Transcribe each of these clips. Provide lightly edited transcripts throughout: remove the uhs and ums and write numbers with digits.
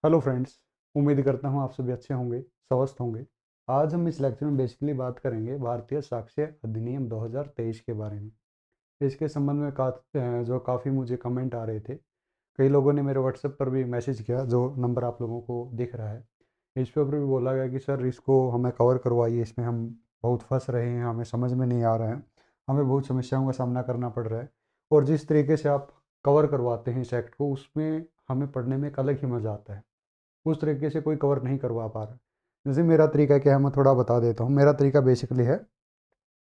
Hello friends. उम्मीद करता हूँ आप सभी अच्छे होंगे, स्वस्थ होंगे। आज हम इस लेक्चर में बेसिकली बात करेंगे भारतीय साक्ष्य अधिनियम 2023 के बारे में। इसके संबंध में जो काफ़ी मुझे कमेंट आ रहे थे। कई लोगों ने मेरे व्हाट्सएप पर भी मैसेज किया, जो नंबर आप लोगों को दिख रहा है। इस पे ऊपर भी बोला गया कि सर इसको हमें कवर करवाइए, इसमें हम बहुत फंस रहे हैं, हमें समझ में नहीं आ रहा है, हमें बहुत समस्याओं का सामना करना पड़ रहा है। और जिस तरीके से आप कवर करवाते हैं इस एक्ट को, उसमें हमें पढ़ने में एक अलग ही मज़ा आता है। उस तरीके से कोई कवर नहीं करवा पा रहा। जैसे मेरा तरीका क्या है, मैं थोड़ा बता देता हूँ। मेरा तरीका बेसिकली है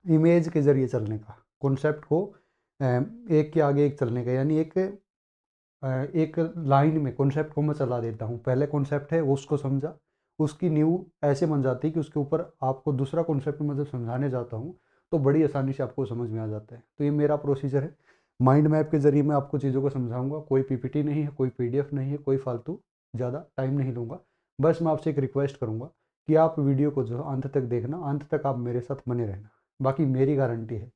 इमेज के ज़रिए चलने का, कॉन्सेप्ट को एक के आगे एक चलने का, यानी एक लाइन में कॉन्सेप्ट को मैं चला देता हूँ। पहले कॉन्सेप्ट है वो उसको समझा, उसकी नींव ऐसे बन जाती है कि उसके ऊपर आपको दूसरा कॉन्सेप्ट मैं जब समझाने जाता हूँ तो बड़ी आसानी से आपको समझ में आ जाता है। तो ये मेरा प्रोसीजर है। माइंड मैप के ज़रिए मैं आपको चीज़ों को समझाऊंगा। कोई पीपीटी नहीं है, कोई पीडीएफ नहीं है, कोई फालतू ज़्यादा टाइम नहीं लूँगा। बस मैं आपसे एक रिक्वेस्ट करूँगा कि आप वीडियो को जो अंत तक देखना, अंत तक आप मेरे साथ बने रहना। बाकी मेरी गारंटी है,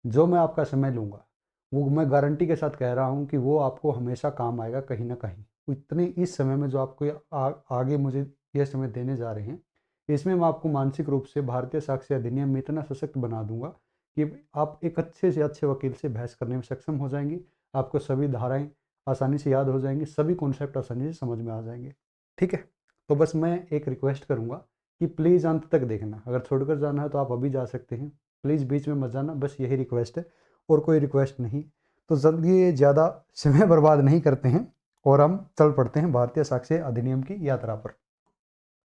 जो मैं आपका समय लूँगा वो मैं गारंटी के साथ कह रहा हूँ कि वो आपको हमेशा काम आएगा कहीं ना कहीं। इतने इस समय में जो आपको आगे मुझे यह समय देने जा रहे हैं, इसमें मैं आपको मानसिक रूप से भारतीय साक्ष्य अधिनियम में इतना सशक्त बना दूंगा कि आप एक अच्छे से अच्छे वकील से बहस करने में सक्षम हो जाएंगे। आपको सभी धाराएं आसानी से याद हो जाएंगी, सभी कॉन्सेप्ट आसानी से समझ में आ जाएंगे। ठीक है। तो बस मैं एक रिक्वेस्ट करूँगा कि प्लीज़ अंत तक देखना। अगर छोड़कर जाना है तो आप अभी जा सकते हैं, प्लीज़ बीच में मत जाना। बस यही रिक्वेस्ट है और कोई रिक्वेस्ट नहीं। तो जल्दी ज़्यादा समय बर्बाद नहीं करते हैं और हम चल पड़ते हैं भारतीय साक्ष्य अधिनियम की यात्रा पर।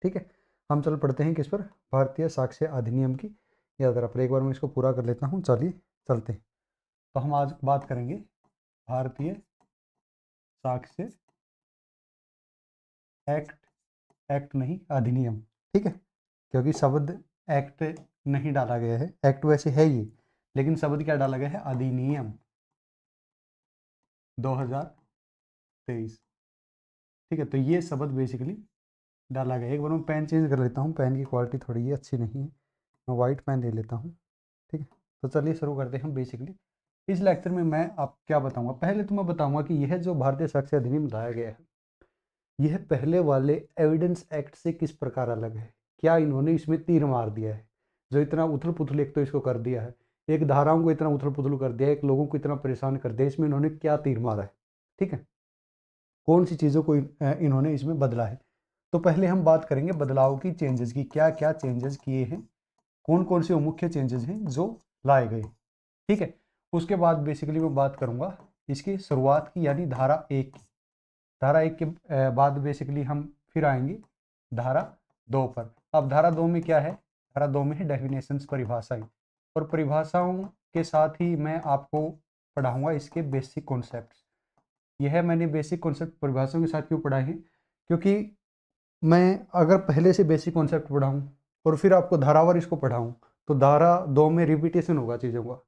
ठीक है, हम चल पड़ते हैं किस पर? भारतीय साक्ष्य अधिनियम की यात्रा पर। एक बार मैं इसको पूरा कर लेता हूँ, चलिए चलते हैं। तो हम आज बात करेंगे भारतीय साक्ष्य एक्ट, एक्ट नहीं अधिनियम। ठीक है, क्योंकि शब्द एक्ट नहीं डाला गया है, एक्ट वैसे है ये, लेकिन शब्द क्या डाला गया है? अधिनियम 2023। ठीक है, तो ये शब्द बेसिकली डाला गया है। एक बार मैं पेन चेंज कर लेता हूँ, पेन की क्वालिटी थोड़ी अच्छी नहीं है, मैं वाइट पेन ले लेता हूँ। ठीक है, तो चलिए शुरू करते हैं हम। बेसिकली इस लेक्चर में मैं आप क्या बताऊंगा, पहले तो मैं बताऊंगा कि यह जो भारतीय साक्ष्य अधिनियम लाया गया है, यह पहले वाले एविडेंस एक्ट से किस प्रकार अलग है। क्या इन्होंने इसमें तीर मार दिया है? जो इतना उथल पुथल एक तो इसको कर दिया है, एक धाराओं को इतना उथल पुथल कर दिया है, एक लोगों को इतना परेशान कर दिया, इसमें इन्होंने क्या तीर मारा है? ठीक है, कौन सी चीज़ों को इन्होंने इसमें बदला है। तो पहले हम बात करेंगे बदलाव की, चेंजेस की। क्या क्या चेंजेस किए हैं, कौन कौन से मुख्य चेंजेस हैं जो लाए गए। ठीक है, उसके बाद बेसिकली मैं बात करूंगा इसकी शुरुआत की, यानी धारा एक की। धारा एक के बाद बेसिकली हम फिर आएंगे धारा दो पर। अब धारा दो में क्या है? धारा दो में है डेफिनेशंस, परिभाषाएं। और परिभाषाओं के साथ ही मैं आपको पढ़ाऊंगा इसके बेसिक कॉन्सेप्ट्स। यह मैंने बेसिक कॉन्सेप्ट परिभाषाओं के साथ क्यों पढ़ाए हैं? क्योंकि मैं अगर पहले से बेसिक कॉन्सेप्ट पढ़ाऊँ और फिर आपको धारावार इसको पढ़ाऊँ तो धारा दो में रिपीटेशन होगा चीज़ों का।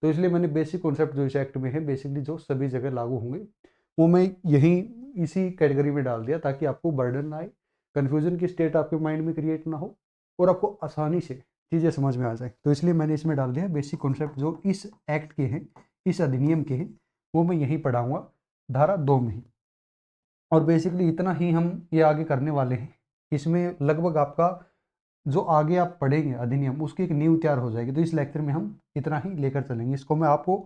तो इसलिए मैंने बेसिक कॉन्सेप्ट जो इस एक्ट में है, बेसिकली जो सभी जगह लागू होंगे, वो मैं यहीं इसी कैटेगरी में डाल दिया, ताकि आपको बर्डन ना आए, कन्फ्यूजन की स्टेट आपके माइंड में क्रिएट ना हो और आपको आसानी से चीज़ें समझ में आ जाए। तो इसलिए मैंने इसमें डाल दिया बेसिक कॉन्सेप्ट जो इस एक्ट के हैं, इस अधिनियम के हैं, वो मैं यहीं पढ़ाऊँगा धारा दो में ही। और बेसिकली इतना ही हम ये आगे करने वाले हैं। इसमें लगभग आपका जो आगे आप पढ़ेंगे अधिनियम, उसकी एक नींव तैयार हो जाएगी। तो इस लेक्चर में हम इतना ही लेकर चलेंगे। इसको मैं आपको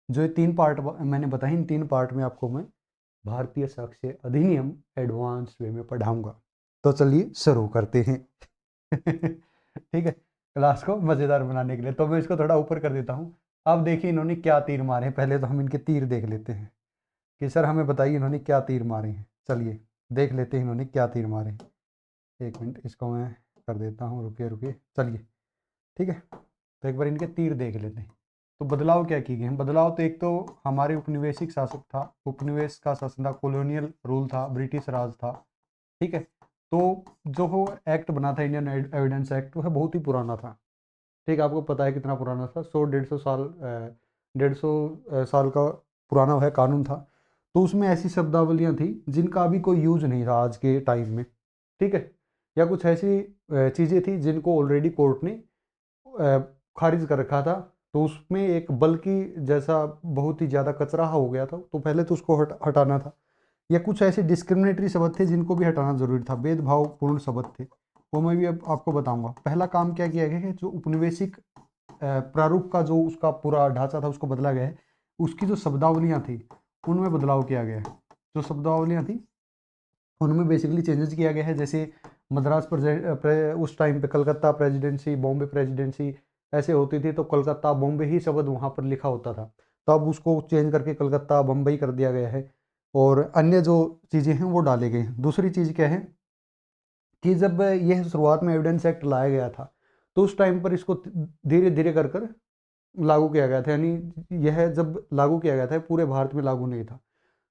जो ये तीन पार्ट मैंने बताए, इन तीन पार्ट में आपको मैं भारतीय साक्ष्य अधिनियम एडवांस वे में पढ़ाऊंगा। तो चलिए शुरू करते हैं। ठीक है, क्लास को मज़ेदार बनाने के लिए तो मैं इसको थोड़ा ऊपर कर देता हूँ। अब देखिए इन्होंने क्या तीर मारे हैं। पहले तो हम इनके तीर देख लेते हैं कि सर हमें बताइए इन्होंने क्या तीर मारे हैं। चलिए देख लेते हैं इन्होंने क्या तीर मारे हैं। एक मिनट, इसको मैं कर देता हूँ, रुकिए रुकिए, चलिए। ठीक है, तो एक बार इनके तीर देख लेते हैं। तो बदलाव क्या किए गए हैं? बदलाव तो एक तो हमारे उपनिवेशिक शासक था, उपनिवेश का शासन था, कॉलोनियल रूल था, ब्रिटिश राज था। ठीक है, तो जो वो एक्ट बना था इंडियन एविडेंस एक्ट, वो है बहुत ही पुराना था। ठीक है, आपको पता है कितना पुराना था? 100-150 साल, 150 साल का पुराना है कानून था। तो उसमें ऐसी शब्दावलियाँ थी जिनका अभी कोई यूज नहीं था आज के टाइम में। ठीक है, या कुछ ऐसी चीज़ें थी जिनको ऑलरेडी कोर्ट ने खारिज कर रखा था। तो उसमें एक बल्कि जैसा बहुत ही ज़्यादा कचरा हो गया था, तो पहले तो उसको हटाना था। या कुछ ऐसे डिस्क्रिमिनेटरी शब्द थे जिनको भी हटाना जरूरी था, भेदभावपूर्ण शब्द थे, वो मैं भी अब आपको बताऊंगा। पहला काम क्या किया गया है, जो उपनिवेशिक प्रारूप का जो उसका पूरा ढांचा था उसको बदला गया है, उसकी जो शब्दावलियां थी उनमें बदलाव किया गया है। जो शब्दावलियां थी उनमें बेसिकली चेंजेस किया गया है। जैसे मद्रास उस टाइम पे कलकत्ता प्रेसिडेंसी, बॉम्बे प्रेसिडेंसी ऐसे होती थी, तो कलकत्ता बॉम्बे ही शब्द वहाँ पर लिखा होता था, तो अब उसको चेंज करके कलकत्ता बम्बई कर दिया गया है। और अन्य जो चीज़ें हैं वो डाली गई हैं। दूसरी चीज़ क्या है कि जब यह शुरुआत में एविडेंस एक्ट लाया गया था, तो उस टाइम पर इसको धीरे धीरे कर कर लागू किया गया था, यानी यह जब लागू किया गया था पूरे भारत में लागू नहीं था,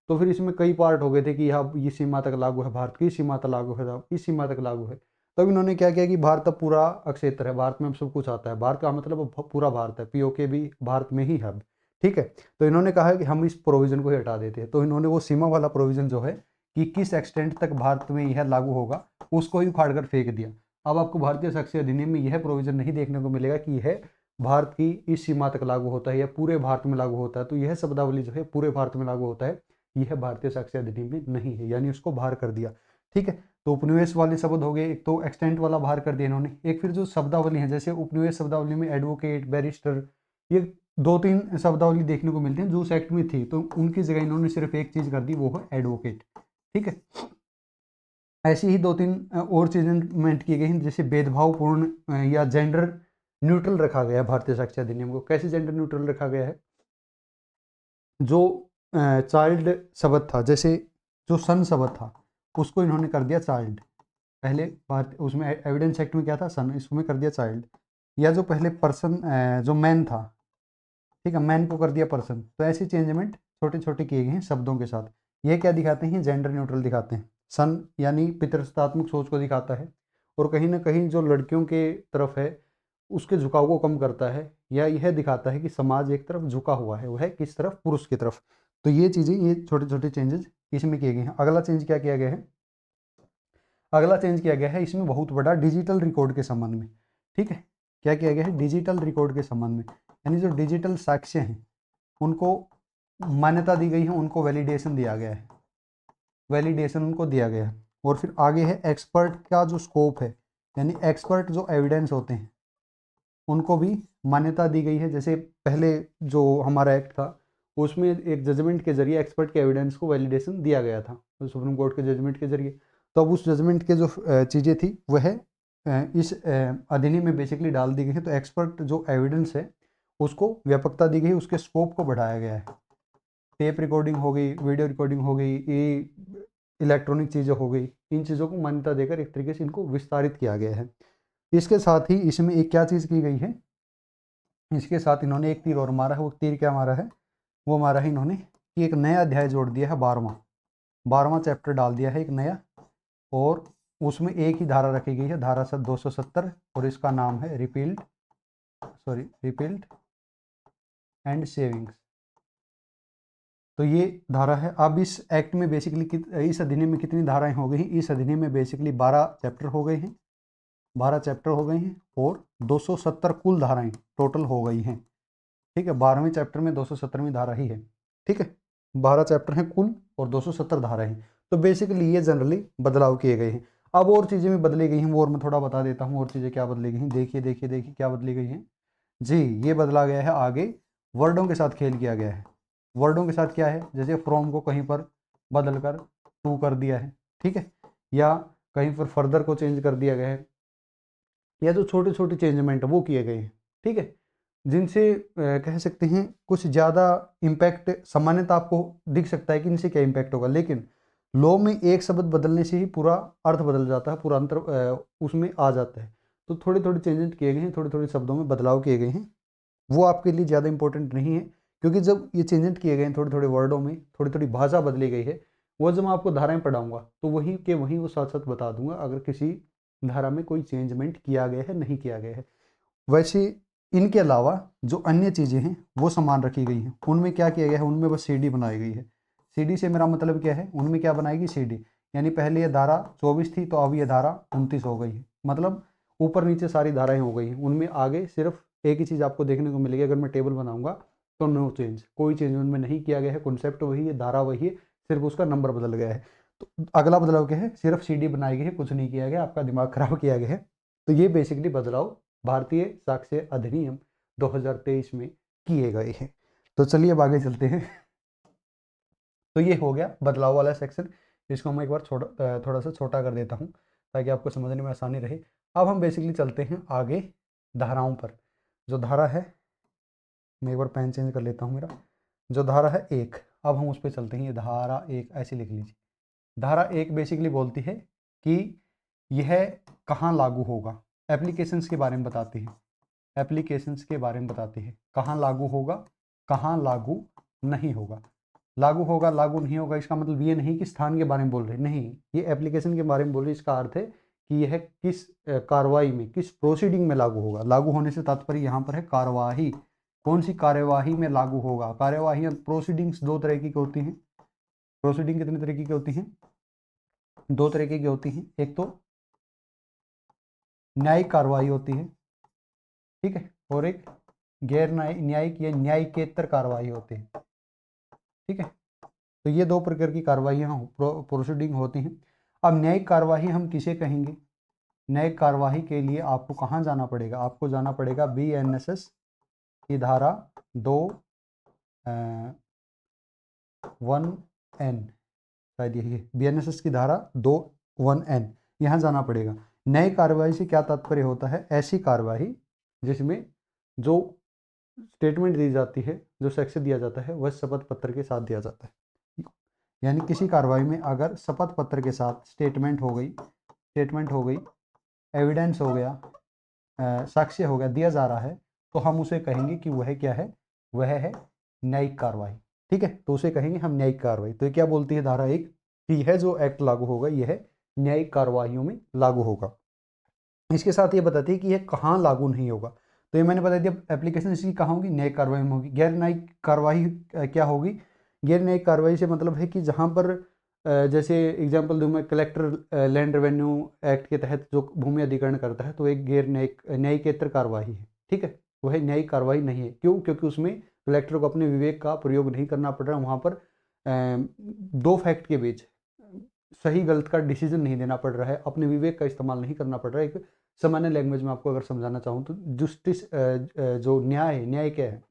तो फिर इसमें कई पार्ट हो गए थे कि यहाँ ये सीमा तक लागू है, भारत की सीमा तक लागू है, इस सीमा तक लागू है। तब इन्होंने क्या किया कि भारत अब पूरा क्षेत्र है, भारत में अब सब कुछ आता है, भारत का मतलब अब पूरा भारत है, पीओके भी भारत में ही है अब, ठीक है। तो इन्होंने कहा है कि हम इस प्रोविजन को ही हटा देते हैं, तो इन्होंने वो सीमा वाला प्रोविजन जो है कि किस एक्सटेंट तक भारत में यह लागू होगा उसको ही उखाड़ कर फेंक दिया। अब आपको भारतीय साक्ष्य अधिनियम में यह प्रोविजन नहीं देखने को मिलेगा कि यह भारत की इस सीमा तक लागू होता है या पूरे भारत में लागू होता है, तो यह शब्दावली जो है पूरे भारत में लागू होता है, यह भारतीय साक्ष्य अधिनियम में नहीं है, यानी उसको बाहर कर दिया, ठीक है। तो उपनिवेश वाले शब्द हो गए, एक तो एक्सटेंट वाला बाहर कर दिया इन्होंने। एक फिर जो शब्दावली है, जैसे उपनिवेश शब्दावली में एडवोकेट, बैरिस्टर, ये दो तीन शब्दावली देखने को मिलती हैं जो उस एक्ट में थी, तो उनकी जगह इन्होंने सिर्फ एक चीज कर दी, वो है एडवोकेट, ठीक है। ऐसी ही दो तीन और चीजें इम्प्लीमेंट की गई हैं, जैसे भेदभावपूर्ण या जेंडर न्यूट्रल रखा गया है भारतीय साक्ष्य अधिनियम को। कैसे जेंडर न्यूट्रल रखा गया है, जो चाइल्ड शब्द था, जैसे जो सन शब्द था उसको इन्होंने कर दिया चाइल्ड, पहले भारत उसमें एविडेंस एक्ट में क्या था, सन, इसमें कर दिया चाइल्ड। या जो पहले पर्सन जो मैन था, ठीक है, मैन को कर दिया पर्सन। तो ऐसी चेंजमेंट छोटे छोटे किए गए हैं शब्दों के साथ। ये क्या दिखाते हैं, जेंडर न्यूट्रल दिखाते हैं। सन यानी पितृसत्तात्मक सोच को दिखाता है, और कहीं ना कहीं जो लड़कियों के तरफ है उसके झुकाव को कम करता है, या यह दिखाता है कि समाज एक तरफ झुका हुआ है, वह किस तरफ, पुरुष की तरफ। तो ये चीज़ें, ये छोटे छोटे चेंजेस इसमें किए गए हैं। अगला चेंज क्या किया गया है, अगला चेंज किया गया है इसमें बहुत बड़ा डिजिटल रिकॉर्ड के संबंध में, ठीक है। क्या किया गया है, डिजिटल रिकॉर्ड के संबंध में, यानी जो डिजिटल साक्ष्य हैं उनको मान्यता दी गई है, उनको वैलिडेशन दिया गया है, वैलिडेशन उनको दिया गया है। और फिर आगे है एक्सपर्ट का जो स्कोप है, यानी एक्सपर्ट जो एविडेंस होते हैं उनको भी मान्यता दी गई है। जैसे पहले जो हमारा एक्ट था उसमें एक जजमेंट के जरिए एक्सपर्ट के एविडेंस को वैलिडेशन दिया गया था, तो सुप्रीम कोर्ट के जजमेंट के जरिए। तो अब उस जजमेंट के जो चीज़ें थी वह इस अधिनियम में बेसिकली डाल दी गई है। तो एक्सपर्ट जो एविडेंस है उसको व्यापकता दी गई, उसके स्कोप को बढ़ाया गया है। टेप रिकॉर्डिंग हो गई, वीडियो रिकॉर्डिंग हो गई, ये इलेक्ट्रॉनिक चीज़ें हो गई, इन चीज़ों को मान्यता देकर एक तरीके से इनको विस्तारित किया गया है। इसके साथ ही इसमें एक क्या चीज़ की गई है, इसके साथ इन्होंने एक तीर और मारा है। वो तीर क्या मारा है, वो मारा है इन्होंने कि एक नया अध्याय जोड़ दिया है, 12वां चैप्टर डाल दिया है एक नया, और उसमें एक ही धारा रखी गई है, धारा 270, और इसका नाम है रिपील्ड एंड सेविंग्स। तो ये धारा है। अब इस एक्ट में बेसिकली इस अधिनियम में कितनी धाराएं हो गई हैं, इस अधिनियम में बेसिकली 12 चैप्टर हो गए हैं, 12 चैप्टर हो गए हैं, और 270 कुल धाराएं टोटल हो गई हैं, ठीक है। 12वें चैप्टर में 270वीं धारा ही है, ठीक है। 12 चैप्टर हैं कुल और 270 धाराएं हैं। तो बेसिकली ये जनरली बदलाव किए गए हैं। अब और चीज़ें भी बदली गई हैं, वो और मैं थोड़ा बता देता हूँ और चीज़ें क्या बदली गई हैं। देखिए देखिए देखिए क्या बदली गई हैं जी। ये बदला गया है, आगे वर्डों के साथ खेल किया गया है। वर्डों के साथ क्या है, जैसे फ्रॉम को कहीं पर बदल कर टू कर दिया है, ठीक है, या कहीं पर फर्दर को चेंज कर दिया गया है, या जो छोटे छोटे चेंजमेंट वो किए गए हैं, ठीक है, जिनसे कह सकते हैं कुछ ज़्यादा इम्पैक्ट सामान्यतः आपको दिख सकता है कि इनसे क्या इम्पैक्ट होगा, लेकिन लॉ में एक शब्द बदलने से ही पूरा अर्थ बदल जाता है, पूरा अंतर उसमें आ जाता है। तो थोड़े थोड़े चेंजेस किए गए हैं, थोड़े थोड़े शब्दों में बदलाव किए गए हैं, वो आपके लिए ज़्यादा इंपॉर्टेंट नहीं है, क्योंकि जब ये चेंजेस किए गए हैं थोड़े थोड़े वर्डों में, थोड़ी थोड़ी भाषा बदली गई है, वो जब मैं आपको धाराएं पढ़ाऊंगा तो वहीं के वहीं वो साथ साथ बता दूंगा अगर किसी धारा में कोई चेंजमेंट किया गया है नहीं किया गया है। वैसे इनके अलावा जो अन्य चीज़ें हैं वो समान रखी गई हैं। उनमें क्या किया गया है, उनमें बस सीडी बनाई गई है। सीडी से मेरा मतलब क्या है, उनमें क्या बनाएगी, सीडी, यानी पहले ये धारा 24 थी तो अब ये धारा 29 हो गई है, मतलब ऊपर नीचे सारी धाराएं हो गई हैं। उनमें आगे सिर्फ एक ही चीज़ आपको देखने को मिलेगी, अगर मैं टेबल बनाऊंगा तो नो चेंज, कोई चेंज उनमें नहीं किया गया है, कॉन्सेप्ट वही है, धारा वही है, सिर्फ उसका नंबर बदल गया है। तो अगला बदलाव क्या है, सिर्फ सीडी बनाई गई है, कुछ नहीं किया गया, आपका दिमाग खराब किया गया है। तो ये बेसिकली बदलाव भारतीय साक्ष्य अधिनियम 2023 में किए गए हैं। तो चलिए अब आगे चलते हैं। तो ये हो गया बदलाव वाला सेक्शन। इसको मैं एक बार थोड़ा सा छोटा कर देता हूँ ताकि आपको समझने में आसानी रहे। अब हम बेसिकली चलते हैं आगे धाराओं पर। जो धारा है, मैं एक बार पेन चेंज कर लेता हूँ मेरा। जो धारा है 1, अब हम उस पर चलते हैं। ये धारा 1 ऐसे लिख लीजिए। धारा 1 बेसिकली बोलती है कि यह कहाँ लागू होगा, एप्लीकेशंस के बारे में बताती है। एप्लीकेशंस के बारे में बताती है कहाँ लागू होगा, कहाँ लागू नहीं होगा। लागू होगा, लागू नहीं होगा, इसका मतलब ये नहीं कि स्थान के बारे में बोल रही, नहीं, ये एप्लीकेशन के बारे में बोल रही। इसका अर्थ है कि यह किस कार्रवाई में, किस प्रोसीडिंग में लागू होगा। लागू होने से तात्पर्य यहाँ पर है कार्यवाही, कौन सी कार्यवाही में लागू होगा। कार्यवाही प्रोसीडिंग्स दो तरह की होती हैं। प्रोसीडिंग कितने तरीके की होती हैं, दो तरीके की होती हैं। एक तो न्यायिक कार्रवाई होती है, ठीक है, और एक गैर न्यायिक या न्यायिकेतर कार्रवाई होती है, ठीक है। तो ये दो प्रकार की कार्रवाइयाँ प्रोसीडिंग होती हैं। अब न्यायिक कार्रवाई हम किसे कहेंगे, न्यायिक कार्रवाई के लिए आपको कहाँ जाना पड़ेगा, आपको जाना पड़ेगा BNSS की धारा 2(1)(n), शायद यही है, BNSS की धारा 2(1)(n), यहाँ जाना पड़ेगा। न्यायिक कार्रवाई से क्या तात्पर्य होता है, ऐसी कार्रवाई जिसमें जो स्टेटमेंट दी जाती है, जो साक्ष्य दिया जाता है, वह शपथ पत्र के साथ दिया जाता है। यानी किसी कार्रवाई में अगर शपथ पत्र के साथ स्टेटमेंट हो गई, एविडेंस हो गया, साक्ष्य हो गया, दिया जा रहा है, तो हम उसे कहेंगे कि वह क्या है, वह है न्यायिक कार्रवाई, ठीक है। तो उसे कहेंगे हम न्यायिक कार्रवाई। तो ये क्या बोलती है धारा 1 कि यह जो एक्ट लागू होगा यह न्यायिक कार्रवाइयों में लागू होगा। इसके साथ ये बताती है कि यह कहाँ लागू नहीं होगा। तो ये मैंने बता दिया, एप्लीकेशन इसकी कहाँ होगी, न्यायिक कार्रवाई में होगी। गैर न्यायिक कार्रवाई क्या होगी, गैर न्यायिक कार्रवाई से मतलब है कि जहाँ पर जैसे एग्जांपल दूं मैं, कलेक्टर लैंड रेवेन्यू एक्ट के तहत जो भूमि अधिग्रहण करता है, तो एक गैर न्यायिकेतर कार्रवाई है, ठीक है। वह न्यायिक कार्रवाई नहीं है, क्यों, क्योंकि उसमें कलेक्टर को अपने विवेक का प्रयोग नहीं करना पड़ रहा है। वहाँ पर दो फैक्ट के बीच सही गलत का डिसीजन नहीं देना पड़ रहा है, अपने विवेक का इस्तेमाल नहीं करना पड़ रहा है। एक सामान्य लैंग्वेज में आपको अगर समझाना चाहूँ तो जस्टिस, जो न्याय है, न्याय क्या है,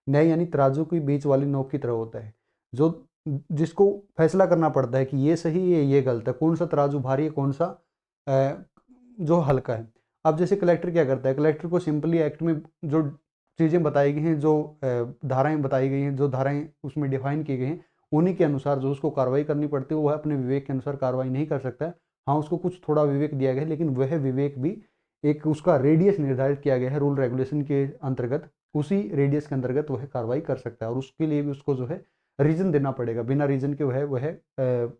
न्याय यानी तराजू के बीच वाली नोक की तरह होता है, जो जिसको फैसला करना पड़ता है कि ये सही है, ये गलत है, कौन सा तराजू भारी है, कौन सा जो हल्का है। अब जैसे कलेक्टर क्या करता है, कलेक्टर को सिंपली एक्ट में जो चीज़ें बताई गई हैं, जो धाराएं बताई गई हैं, जो धाराएं उसमें डिफाइन की गई हैं, उन्हीं के अनुसार जो उसको कार्रवाई करनी पड़ती है, वह अपने विवेक के अनुसार कार्रवाई नहीं कर सकता है। हाँ, उसको कुछ थोड़ा विवेक दिया गया है, लेकिन वह विवेक भी एक उसका रेडियस निर्धारित किया गया है रूल रेगुलेशन के अंतर्गत, उसी रेडियस के अंतर्गत वह कार्रवाई कर सकता है। और उसके लिए भी उसको जो है रीजन देना पड़ेगा, बिना रीजन के वह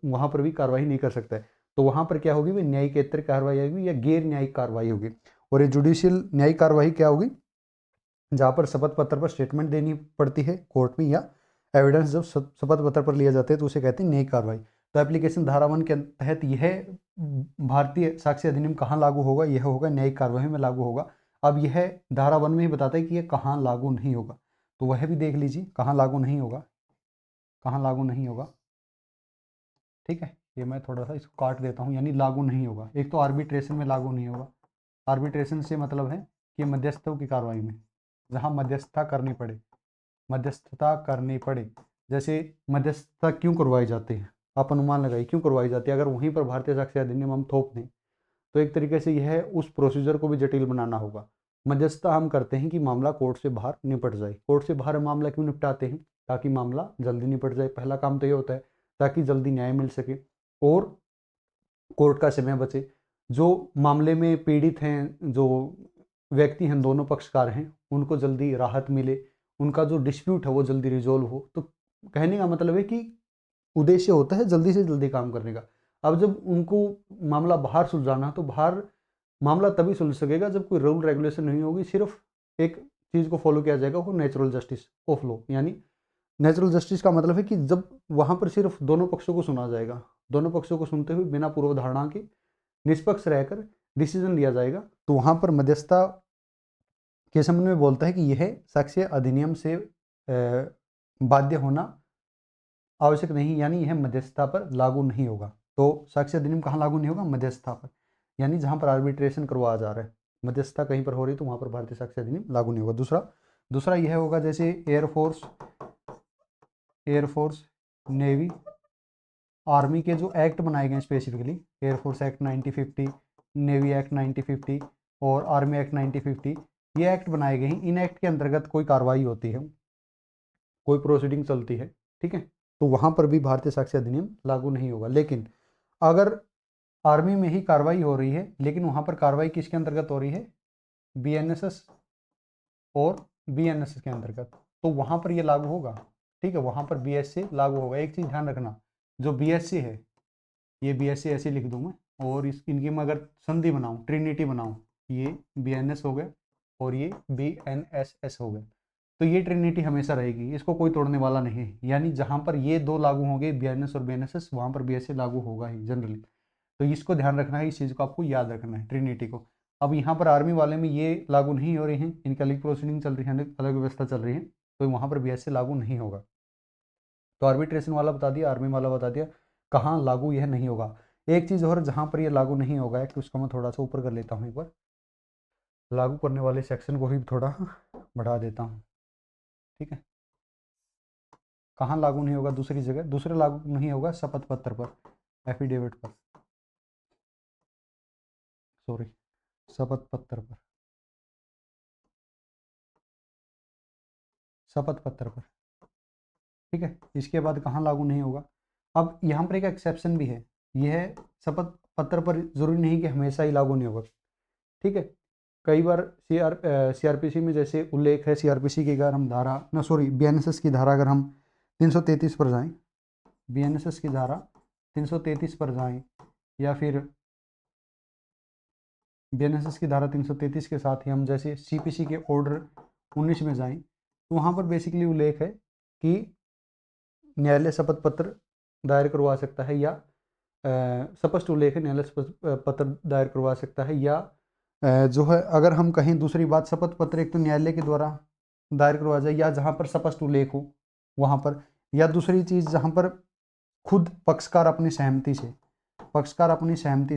वहाँ पर भी कार्रवाई नहीं कर सकता है। तो वहाँ पर क्या होगी, वह न्यायिकेतर कार्रवाई होगी या गैर न्यायिक कार्रवाई होगी। और ये जुडिशियल न्यायिक कार्रवाई क्या होगी, जहाँ पर शपथ पत्र पर स्टेटमेंट देनी पड़ती है कोर्ट में, या एविडेंस जब शपथ पत्र पर लिया जाते हैं, तो उसे कहते हैं न्यायिक कार्रवाई। तो एप्लीकेशन धारा 1 के तहत यह भारतीय साक्ष्य अधिनियम कहाँ लागू होगा, यह होगा न्यायिक कार्रवाई में लागू होगा। अब यह धारा 1 में ही बताता है कि यह कहाँ लागू नहीं होगा, तो वह भी देख लीजिए कहाँ लागू नहीं होगा, कहाँ लागू नहीं होगा, ठीक है। ये मैं थोड़ा सा इसको काट देता हूँ, यानी लागू नहीं होगा। एक तो आर्बिट्रेशन में लागू नहीं होगा, आर्बिट्रेशन से मतलब है कि मध्यस्थों की कार्रवाई में, जहाँ मध्यस्थता करनी पड़े, मध्यस्थता करनी पड़े। जैसे मध्यस्थता क्यों करवाई जाती है, आप अनुमान लगाइए क्यों करवाई जाती है। अगर वहीं पर भारतीय साक्ष्य अधिनियम हम थोप दें, तो एक तरीके से यह उस प्रोसीजर को भी जटिल बनाना होगा। मध्यस्थता हम करते हैं कि मामला कोर्ट से बाहर निपट जाए। कोर्ट से बाहर मामला क्यों निपटाते हैं, ताकि मामला जल्दी निपट जाए। पहला काम तो ये होता है ताकि जल्दी न्याय मिल सके और कोर्ट का समय बचे। जो मामले में पीड़ित हैं, जो व्यक्ति हैं, दोनों पक्षकार हैं, उनको जल्दी राहत मिले, उनका जो डिस्प्यूट है वो जल्दी रिजोल्व हो। तो कहने का मतलब है कि उद्देश्य होता है जल्दी से जल्दी काम करने का। अब जब उनको मामला बाहर सुलझाना, तो बाहर मामला तभी सुलझ सकेगा जब कोई रूल रेगुलेशन नहीं होगी, सिर्फ एक चीज़ को फॉलो किया जाएगा, वो नेचुरल जस्टिस ऑफ लॉ। यानी नेचुरल जस्टिस का मतलब है कि जब वहाँ पर सिर्फ दोनों पक्षों को सुना जाएगा, दोनों पक्षों को सुनते हुए बिना पूर्व धारणा के निष्पक्ष रहकर डिसीजन लिया जाएगा, तो वहाँ पर मध्यस्थता के संबंध में बोलता है कि यह साक्ष्य अधिनियम से बाध्य होना आवश्यक नहीं, यानी यह मध्यस्थता पर लागू नहीं होगा। तो साक्ष्य अधिनियम कहाँ लागू नहीं होगा? मध्यस्थता पर, यानी जहाँ पर आर्बिट्रेशन करवाया जा रहा है, मध्यस्थता कहीं पर हो रही है तो वहाँ पर भारतीय साक्ष्य अधिनियम लागू नहीं होगा। दूसरा यह होगा जैसे एयरफोर्स, नेवी, आर्मी के जो एक्ट बनाए गए specifically, air force act 1950, navy act 1950 और आर्मी एक्ट 1950, ये एक्ट बनाए गए हैं। इन एक्ट के अंतर्गत कोई कार्रवाई होती है, कोई प्रोसीडिंग चलती है, ठीक है, तो वहाँ पर भी भारतीय साक्ष्य अधिनियम लागू नहीं होगा। लेकिन अगर आर्मी में ही कार्रवाई हो रही है, लेकिन वहाँ पर कार्रवाई किसके अंतर्गत हो रही है? बीएनएसएस और बीएनएसएस के अंतर्गत, तो वहाँ पर ये लागू होगा, ठीक है, वहाँ पर बीएससी लागू होगा। एक चीज़ ध्यान रखना, जो बीएससी है, ये बीएससी ऐसे लिख दूँ मैं, और इनकी मैं अगर संधि बनाऊँ, ट्रिनिटी बनाऊँ, ये बीएनएस हो गया और ये बीएनएसएस हो गया, तो ये ट्रिनिटी हमेशा रहेगी, इसको कोई तोड़ने वाला नहीं है। यानी जहाँ पर ये दो लागू होंगे, बीएनएस और बीएनएसएस, वहाँ पर बीएससी लागू होगा ही जनरली। तो इसको ध्यान रखना है, इस चीज़ को आपको याद रखना है, ट्रिनिटी को। अब यहाँ पर आर्मी वाले में ये लागू नहीं हो रही हैं, इनकी अलग प्रोसीडिंग चल रही है, अलग व्यवस्था चल रही है, तो वहाँ पर बीएससी लागू नहीं होगा। तो आर्बिट्रेशन वाला बता दिया, आर्मी वाला बता दिया, कहाँ लागू यह नहीं होगा। एक चीज़ और जहाँ पर यह लागू नहीं होगा है, कि उसको मैं थोड़ा सा ऊपर कर लेता हूँ, एक बार लागू करने वाले सेक्शन को भी थोड़ा बढ़ा देता हूँ, ठीक है। कहाँ लागू नहीं होगा? दूसरी जगह, दूसरे लागू नहीं होगा शपथ पत्र पर, एफिडेविट पर, सॉरी, शपथ पत्र पर, शपथ पत्र पर, ठीक है। इसके बाद कहाँ लागू नहीं होगा? अब यहाँ पर एक एक्सेप्शन भी है, यह शपथ पत्र पर जरूरी नहीं कि हमेशा ही लागू नहीं होगा, ठीक है। कई बार सीआरपीसी में जैसे उल्लेख है, सीआरपीसी की अगर हम धारा ना सॉरी बीएनएसएस की धारा अगर हम 333 पर जाएं, बीएनएसएस की धारा 333 पर जाएं, या फिर बीएनएसएस की धारा 333 के साथ ही हम जैसे सीपीसी के ऑर्डर 19 में जाएं, तो वहाँ पर बेसिकली उल्लेख है कि न्यायालय शपथ पत्र दायर करवा सकता है, या स्पष्ट उल्लेख है, न्यायालय शपथ पत्र दायर करवा सकता है, या जो है अगर हम कहें दूसरी बात, शपथ पत्र एक तो न्यायालय के द्वारा दायर करवा जाए, या जहाँ पर स्पष्ट उल्लेख हो वहाँ पर, या दूसरी चीज़ जहाँ पर खुद पक्षकार अपनी सहमति से,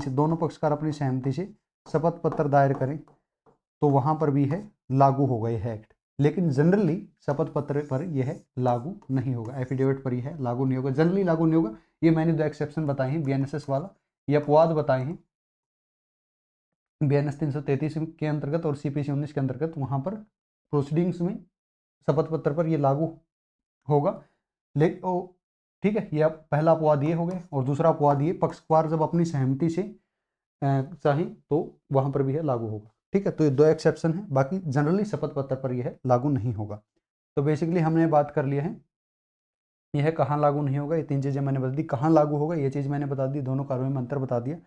दोनों पक्षकार अपनी सहमति से शपथ पत्र दायर करें, तो वहाँ पर भी है लागू होगा यह एक्ट। लेकिन जनरली शपथ पत्र पर यह लागू नहीं होगा, एफिडेविट पर यह लागू नहीं होगा, जनरली लागू नहीं होगा। ये मैंने दो एक्सेप्शन बताए हैं, बीएनएसएस वाला, ये अपवाद बताए हैं बीएनएस 333 के अंतर्गत और सीपीसी 19 के अंतर्गत, वहाँ पर प्रोसीडिंग्स में शपथ पत्र पर यह लागू होगा। लेकिन ठीक है, यह पहला अपवाद ये हो गया, और दूसरा अपवाद ये, पक्षकार जब अपनी सहमति से चाहें तो वहाँ पर भी है लागू होगा, ठीक है। तो ये दो एक्सेप्शन है, बाकी जनरली शपथ पत्र पर यह लागू नहीं होगा। तो बेसिकली हमने बात कर लिया है, यह कहाँ लागू नहीं होगा, ये तीन चीज़ें मैंने बता दी। कहाँ लागू होगा ये चीज़ मैंने बता दी, दोनों कार्यों में अंतर बता दिया।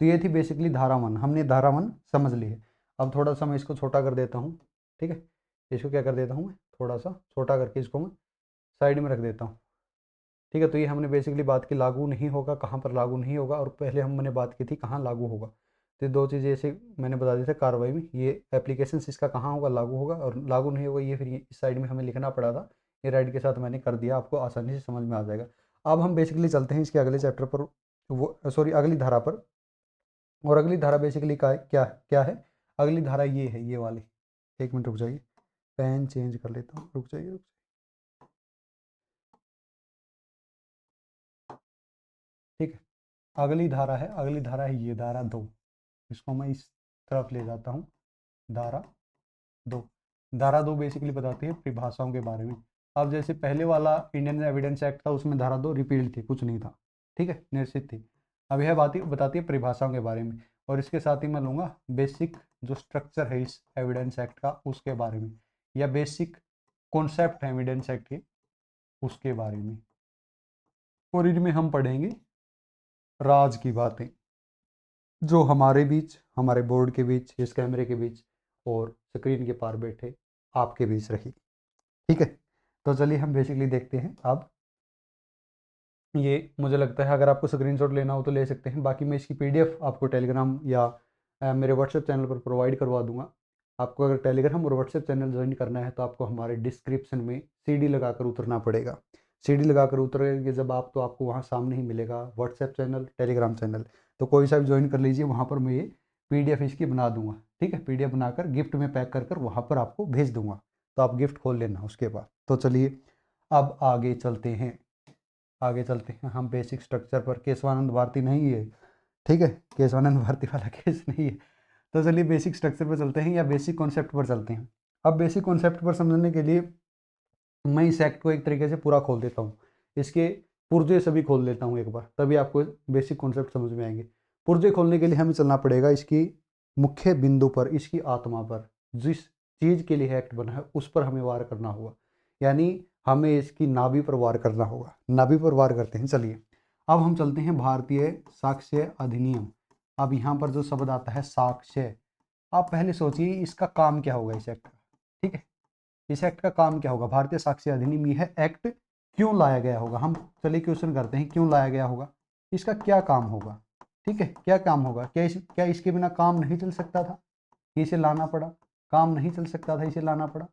तो ये थी बेसिकली धारा 1, हमने धारा 1 समझ ली है। अब थोड़ा सा मैं इसको छोटा कर देता हूँ, ठीक है, इसको क्या कर देता हूँ मैं, थोड़ा सा छोटा करके इसको मैं साइड में रख देता हूँ, ठीक है। तो ये हमने बेसिकली बात की लागू नहीं होगा, कहाँ पर लागू नहीं होगा, और पहले हमने बात की थी कहाँ लागू होगा। तो दो चीज़ें ऐसे मैंने बता दी थी कार्रवाई में, ये एप्लीकेशन इसका कहाँ होगा, लागू होगा, और लागू नहीं होगा ये फिर इस साइड में हमें लिखना पड़ा था, ये राइट के साथ मैंने कर दिया, आपको आसानी से समझ में आ जाएगा। अब हम बेसिकली चलते हैं इसके अगले चैप्टर पर, वो सॉरी अगली धारा पर। और अगली धारा बेसिकली क्या क्या है? अगली धारा ये है, ये वाली, एक मिनट रुक जाइए, पेन चेंज कर लेता हूँ, रुक जाइए। ठीक है, अगली धारा है, अगली धारा है ये धारा 2, इसको मैं इस तरफ ले जाता हूँ, धारा 2। धारा 2 बेसिकली बताती है परिभाषाओं के बारे में। अब जैसे पहले वाला इंडियन एविडेंस एक्ट था, उसमें धारा 2 रिपील्ड थी, कुछ नहीं था, ठीक है, निश्चित थी। अब यह बात बताती है परिभाषाओं के बारे में, और इसके साथ ही मैं लूँगा बेसिक जो स्ट्रक्चर है इस एविडेंस एक्ट का उसके बारे में, या बेसिक कॉन्सेप्ट है एविडेंस एक्ट के उसके बारे में। और इनमें हम पढ़ेंगे राज की बातें, जो हमारे बीच, हमारे बोर्ड के बीच, इस कैमरे के बीच और स्क्रीन के पार बैठे आपके बीच रही, ठीक है। तो चलिए हम बेसिकली देखते हैं। अब ये मुझे लगता है अगर आपको स्क्रीनशॉट लेना हो तो ले सकते हैं, बाकी मैं इसकी पीडीएफ आपको टेलीग्राम या मेरे व्हाट्सएप चैनल पर प्रोवाइड करवा दूंगा। आपको अगर टेलीग्राम और व्हाट्सएप चैनल ज्वाइन करना है तो आपको हमारे डिस्क्रिप्शन में सीडी लगाकर उतरना पड़ेगा। सीढ़ी लगा कर उतरेंगे जब आप, तो आपको वहाँ सामने ही मिलेगा व्हाट्सएप चैनल, टेलीग्राम चैनल। तो कोई सा भी ज्वाइन कर लीजिए, वहाँ पर मैं ये PDF इसकी बना दूंगा, ठीक है। PDF बनाकर गिफ्ट में पैक कर कर वहाँ पर आपको भेज दूंगा, तो आप गिफ्ट खोल लेना उसके बाद। तो चलिए अब आगे चलते हैं, आगे चलते हैं हम बेसिक स्ट्रक्चर पर। केशवानंद भारती नहीं है, ठीक है, केशवानंद भारती वाला केस नहीं है। तो चलिए बेसिक स्ट्रक्चर पर चलते हैं या बेसिक कॉन्सेप्ट पर चलते हैं। अब बेसिक कॉन्सेप्ट पर समझने के लिए मैं इस एक्ट को एक तरीके से पूरा खोल देता हूँ, इसके पुर्जे सभी खोल लेता हूँ एक बार, तभी आपको बेसिक कॉन्सेप्ट समझ में आएंगे। पुर्जे खोलने के लिए हमें चलना पड़ेगा इसकी मुख्य बिंदु पर, इसकी आत्मा पर, जिस चीज़ के लिए एक्ट बना है उस पर हमें वार करना होगा, यानी हमें इसकी नाभि पर वार करना होगा। नाभि पर वार करते हैं। चलिए अब हम चलते हैं भारतीय साक्ष्य अधिनियम। अब यहाँ पर जो शब्द आता है साक्ष्य, आप पहले सोचिए इसका काम क्या होगा इस एक्ट का, ठीक है। इस एक्ट का काम क्या होगा? भारतीय साक्ष्य अधिनियम, यह एक्ट क्यों लाया गया होगा? हम चलिए क्वेश्चन करते हैं, क्यों लाया गया होगा, इसका क्या काम होगा, ठीक है, क्या काम होगा? क्या इसके बिना काम नहीं चल सकता था कि इसे लाना पड़ा? काम नहीं चल सकता था, इसे लाना पड़ा,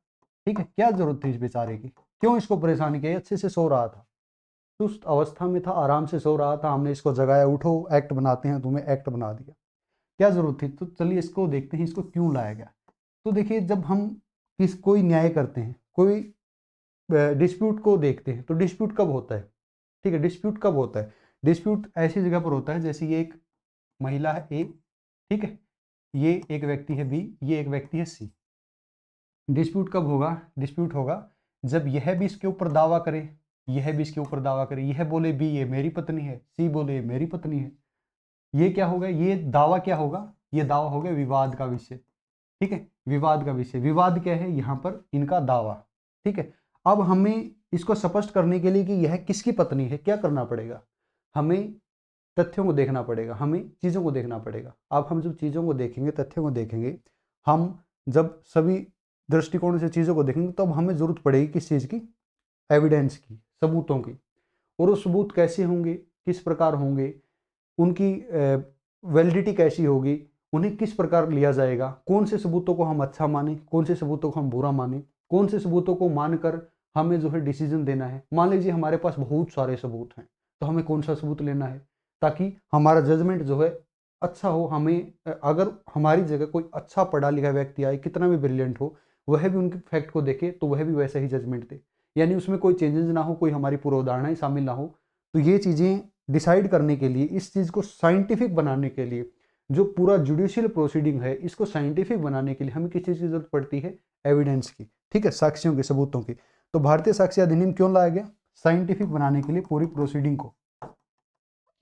ठीक है। क्या जरूरत थी इस बेचारे की, क्यों इसको परेशानी की? अच्छे से सो रहा था, सुस्त अवस्था में था, आराम से सो रहा था, हमने इसको जगाया, उठो एक्ट बनाते हैं, तुम्हें एक्ट बना दिया, क्या जरूरत थी? तो चलिए इसको देखते हैं, इसको क्यों लाया गया। तो देखिए जब हम कोई न्याय करते हैं, कोई डिस्प्यूट को देखते हैं, तो डिस्प्यूट कब होता है, ठीक है, डिस्प्यूट कब होता है? डिस्प्यूट ऐसी जगह पर होता है जैसे ये एक महिला है ए, ठीक है, ये एक व्यक्ति है बी, ये एक व्यक्ति है सी। डिस्प्यूट कब होगा? डिस्प्यूट होगा जब यह भी इसके ऊपर दावा करे, यह भी इसके ऊपर दावा करे, यह बोले बी ये मेरी पत्नी है, सी बोले ये मेरी पत्नी है। ये क्या होगा? ये दावा क्या होगा? ये दावा हो गया विवाद का विषय, ठीक है, विवाद का विषय। विवाद क्या है? यहाँ पर इनका दावा, ठीक है। अब हमें इसको स्पष्ट करने के लिए कि यह किसकी पत्नी है, क्या करना पड़ेगा? हमें तथ्यों को देखना पड़ेगा, हमें चीज़ों को देखना पड़ेगा। अब हम जब चीज़ों को देखेंगे, तथ्यों को देखेंगे, हम जब सभी दृष्टिकोण से चीज़ों को देखेंगे, तो अब हमें जरूरत पड़ेगी किस चीज़ की? एविडेंस की, सबूतों की। और वो सबूत कैसे होंगे, किस प्रकार होंगे, उनकी वैलिडिटी कैसी होगी, उन्हें किस प्रकार लिया जाएगा, कौन से सबूतों को हम अच्छा माने, कौन से सबूतों को हम बुरा माने, कौन से सबूतों को मानकर हमें जो है डिसीजन देना है। मान लीजिए हमारे पास बहुत सारे सबूत हैं, तो हमें कौन सा सबूत लेना है ताकि हमारा जजमेंट जो है अच्छा हो। हमें अगर हमारी जगह कोई अच्छा पढ़ा लिखा व्यक्ति आए, कितना भी ब्रिलियंट हो, वह भी उनके फैक्ट को देखे तो वह भी वैसा ही जजमेंट दे, यानी उसमें कोई चेंजेस ना हो, कोई हमारी पूर्वधारणाएं शामिल ना हो। तो ये चीज़ें डिसाइड करने के लिए, इस चीज़ को साइंटिफिक बनाने के लिए, जो पूरा जुडिशियल प्रोसीडिंग है इसको साइंटिफिक बनाने के लिए हमें किस चीज़ की जरूरत पड़ती है? एविडेंस की, ठीक है, साक्ष्यों की, सबूतों की। तो भारतीय साक्ष्य अधिनियम क्यों लाया गया? साइंटिफिक बनाने के लिए, पूरी प्रोसीडिंग को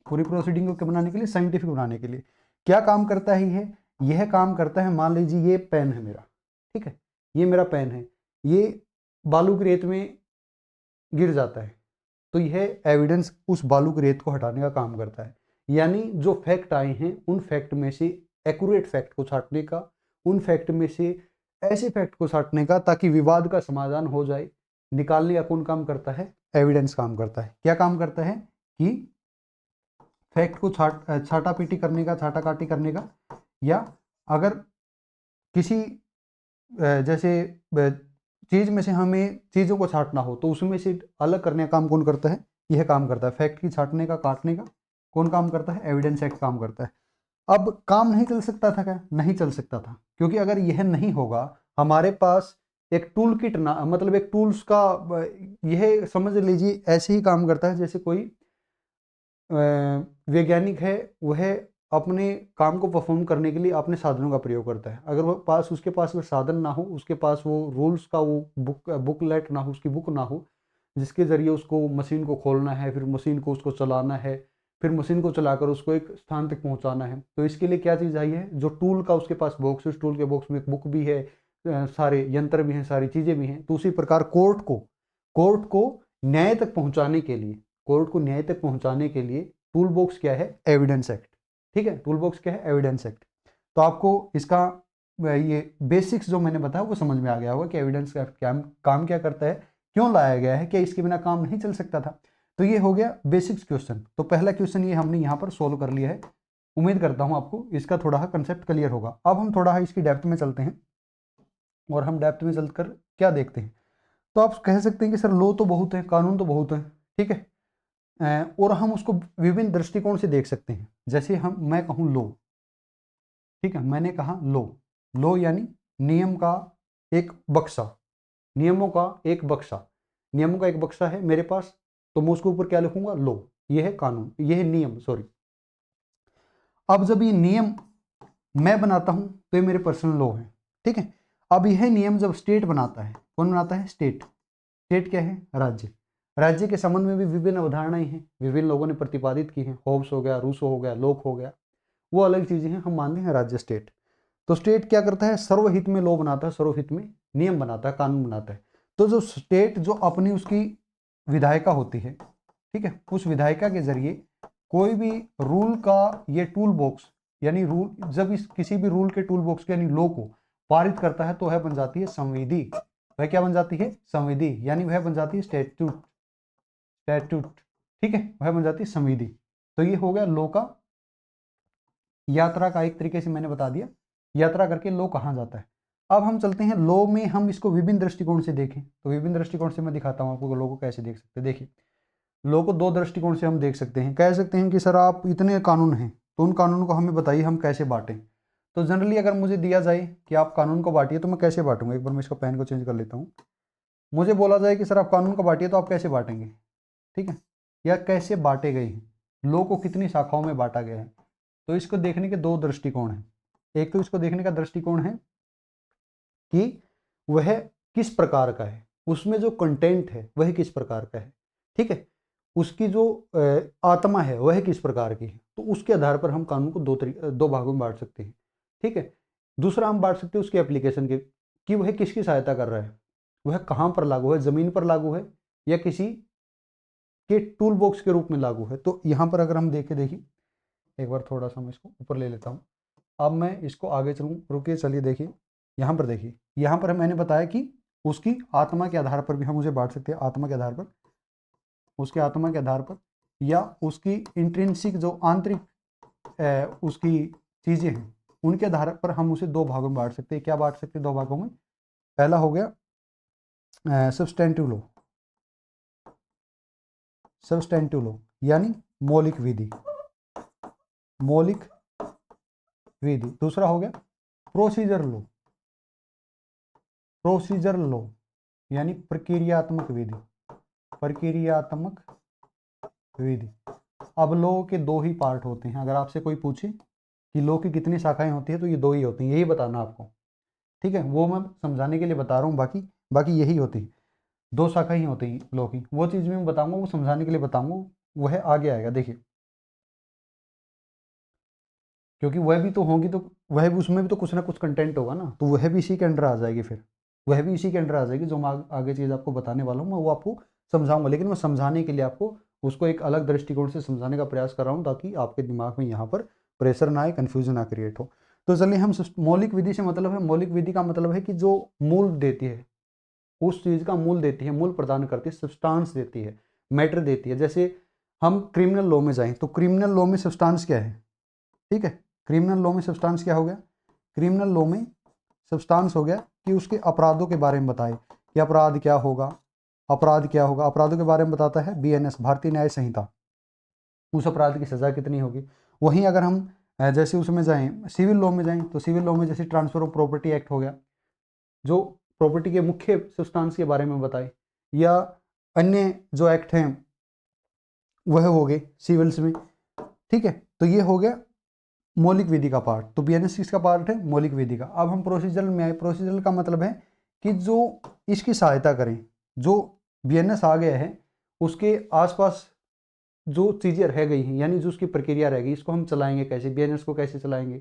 क्या बनाने के लिए? साइंटिफिक बनाने के लिए। क्या काम करता है यह काम करता है, मान लीजिए ये पेन है मेरा, ठीक है, ये मेरा पेन है, ये बालू की रेत में गिर जाता है, तो यह एविडेंस उस बालू की रेत को हटाने का काम करता है। यानी जो फैक्ट आए हैं उन फैक्ट में से एक्यूरेट फैक्ट को छांटने का, उन फैक्ट में से ऐसे फैक्ट को छांटने का ताकि विवाद का समाधान हो जाए, निकालने का कौन काम करता है? एविडेंस काम करता है। क्या काम करता है? कि फैक्ट को छाटा पीटी करने का, छाटा काटी करने का, या अगर किसी जैसे चीज़ में से हमें चीज़ों को छांटना हो तो उसमें से अलग करने का काम कौन करता है? यह काम करता है। फैक्ट की छांटने का, काटने का कौन काम करता है? एविडेंस एक्ट काम करता है। अब काम नहीं चल सकता था क्या? नहीं चल सकता था, क्योंकि अगर यह नहीं होगा, हमारे पास एक टूल किट ना, मतलब एक टूल्स का, यह समझ लीजिए ऐसे ही काम करता है जैसे कोई वैज्ञानिक है, वह अपने काम को परफॉर्म करने के लिए अपने साधनों का प्रयोग करता है। अगर वो उसके पास वो साधन ना हो, उसके पास वो रूल्स का वो बुकलेट ना हो, उसकी बुक ना हो, जिसके ज़रिए उसको मशीन को खोलना है, फिर मशीन को उसको चलाना है, फिर मशीन को चलाकर उसको एक स्थान तक पहुंचाना है, तो इसके लिए क्या चीज़ आई है? जो टूल का उसके पास बॉक्स, उस टूल के बॉक्स में एक बुक भी है, सारे यंत्र भी हैं, सारी चीज़ें भी हैं। तो उसी प्रकार कोर्ट को न्याय तक पहुंचाने के लिए, कोर्ट को न्याय तक पहुंचाने के लिए टूल बॉक्स क्या है? एविडेंस एक्ट, ठीक है। टूल बॉक्स क्या है? Evidence act. तो आपको इसका ये बेसिक्स जो मैंने बताया वो समझ में आ गया होगा कि एविडेंस एक्ट काम क्या करता है, क्यों लाया गया है, क्या इसके बिना काम नहीं चल सकता था। तो ये हो गया बेसिक्स क्वेश्चन। तो पहला क्वेश्चन ये हमने यहाँ पर सोल्व कर लिया है। उम्मीद करता हूँ आपको इसका थोड़ा कंसेप्ट क्लियर होगा। अब हम थोड़ा इसकी डेप्थ में चलते हैं, और हम डेप्थ में चलकर क्या देखते हैं। तो आप कह सकते हैं कि सर लॉ तो बहुत है, कानून तो बहुत है, ठीक है। और हम उसको विभिन्न दृष्टिकोण से देख सकते हैं। जैसे मैं कहूँ लो, ठीक है, मैंने कहा लो यानी नियम का एक बक्सा, नियमों का एक बक्सा, नियमों का एक बक्सा है मेरे पास, तो मैं उसके ऊपर क्या लिखूंगा? लो। यह है कानून, यह है नियम, सॉरी। अब जब ये नियम मैं बनाता हूं तो ये मेरे पर्सनल लॉ है, ठीक है। अब यह नियम जब स्टेट बनाता है, कौन बनाता है? स्टेट। स्टेट क्या है? राज्य। राज्य के संबंध में भी विभिन्न अवधारणाएं हैं, विभिन्न लोगों ने प्रतिपादित की हैं। होब्स हो गया, रूसो हो गया, लोक हो गया, वो अलग चीजें हैं, हम मानते हैं राज्य, स्टेट। तो स्टेट क्या करता है? सर्वहित में लॉ बनाता है, सर्वहित में नियम बनाता है, कानून बनाता है। तो जो स्टेट जो अपनी उसकी विधायिका होती है, ठीक है, उस विधायिका के जरिए कोई भी रूल का ये टूल बॉक्स, यानी रूल जब इस किसी भी रूल के टूल बॉक्स के यानी लॉ को पारित करता है तो वह बन जाती है संविधि। वह क्या बन जाती है? संविधि, यानी वह बन जाती है स्टैट्यूट। स्टैट्यूट, ठीक है, वह बन जाती है संविधि। तो ये हो गया लॉ का यात्रा का एक तरीके से मैंने बता दिया, यात्रा करके लॉ कहाँ जाता है। अब हम चलते हैं लॉ में, हम इसको विभिन्न दृष्टिकोण से देखें। तो विभिन्न दृष्टिकोण से मैं दिखाता हूँ आपको लॉ को कैसे देख सकते हैं। देखिए, लॉ को दो दृष्टिकोण से हम देख सकते हैं। कह सकते हैं कि सर आप इतने कानून हैं तो उन कानूनों को हमें बताइए हम कैसे बांटें। तो जनरली अगर मुझे दिया जाए कि आप कानून को बांटिए तो मैं कैसे बांटूंगा? एक बार मैं इसका पेन को चेंज कर लेता हूँ। मुझे बोला जाए कि सर आप कानून को बांटिए तो आप कैसे बांटेंगे, ठीक है, या कैसे बांटे गए हैं, लॉ को कितनी शाखाओं में बांटा गया है। तो इसको देखने के दो दृष्टिकोण हैं। एक तो इसको देखने का दृष्टिकोण है कि वह किस प्रकार का है, उसमें जो कंटेंट है वह किस प्रकार का है, ठीक है, उसकी जो आत्मा है वह किस प्रकार की है। तो उसके आधार पर हम कानून को दो भागों में बांट सकते हैं, ठीक है। दूसरा हम बांट सकते हैं उसके एप्लीकेशन के, कि वह किसकी सहायता कर रहा है, वह कहाँ पर लागू है, जमीन पर लागू है या किसी के टूल बॉक्स के रूप में लागू है। तो यहाँ पर अगर हम देखिए, एक बार थोड़ा सा मैं इसको ऊपर ले लेता हूँ। अब मैं इसको आगे चलूँ, रुकिए, चलिए देखिए, यहाँ पर देखिए, यहाँ पर मैंने बताया कि उसकी आत्मा के आधार पर भी हम उसे बांट सकते हैं। आत्मा के आधार पर, उसके आत्मा के आधार पर, या उसकी इंट्रिंसिक जो आंतरिक उसकी चीजें हैं उनके आधार पर हम उसे दो भागों में बांट सकते हैं। क्या बांट सकते हैं दो भागों में? पहला हो गया सब्सटेंटिव लॉ, सब्सटेंटिव लॉ यानी मौलिक विधि, मौलिक विधि। दूसरा हो गया प्रोसीजर लॉ, प्रोसीजर लॉ यानी प्रक्रियात्मक विधि, प्रक्रियात्मक विधि। अब लॉ के दो ही पार्ट होते हैं। अगर आपसे कोई पूछे कि लॉ की कितनी शाखाएं होती है तो ये दो ही होती हैं, यही बताना आपको, ठीक है। वो मैं समझाने के लिए बता रहा हूँ, बाकी बाकी यही होती है, दो शाखा ही होती है लॉ की। वो चीज़ मैं बताऊंगा, वो समझाने के लिए बताऊंगा, वह आगे आएगा, देखिए, क्योंकि वह भी तो होंगी, तो वह भी, उसमें भी तो कुछ ना कुछ कंटेंट होगा ना, तो वह भी इसी के अंडर आ जाएगी, फिर वह भी इसी के अंडर आ जाएगी। जो मैं आगे चीज़ आपको बताने वाला हूँ मैं वो आपको समझाऊंगा, लेकिन मैं समझाने के लिए आपको उसको एक अलग दृष्टिकोण से समझाने का प्रयास कर रहा हूँ, ताकि आपके दिमाग में यहाँ पर प्रेशर ना आए, कन्फ्यूजन ना क्रिएट हो। तो चलिए, हम मौलिक विधि से मतलब है, मौलिक विधि का मतलब है कि जो मूल देती है, उस चीज़ का मूल देती है, मूल प्रदान करती है, सब्सटेंस देती है, मैटर देती है। जैसे हम क्रिमिनल लॉ में जाएं तो क्रिमिनल लॉ में सब्सटेंस क्या है, ठीक है, क्रिमिनल लॉ में सब्सटेंस क्या हो गया? क्रिमिनल लॉ में सब्सटेंस हो गया कि उसके अपराधों के बारे में बताए कि अपराध क्या होगा, अपराध क्या होगा, अपराधों के बारे में बताता है बीएनएस, भारतीय न्याय संहिता, उस अपराध की सजा कितनी होगी। वहीं अगर हम जैसे उसमें जाएं, सिविल लॉ में जाएं, तो सिविल लॉ में जैसे ट्रांसफर ऑफ प्रॉपर्टी एक्ट हो गया, जो प्रॉपर्टी के मुख्य सब्सटेंस के बारे में बताए, या अन्य जो एक्ट हैं वह हो गए सिविल्स में, ठीक है। तो ये हो गया मौलिक विधि का पार्ट। तो बीएनएस किसका पार्ट है? मौलिक विधि का। अब हम प्रोसीजरल में आए। प्रोसीजरल का मतलब है कि जो इसकी सहायता करें, जो बीएनएस आ गया है उसके आसपास जो चीज़ें रह गई हैं, यानी जो उसकी प्रक्रिया रह गई, इसको हम चलाएंगे कैसे, बीएनएस को कैसे चलाएंगे,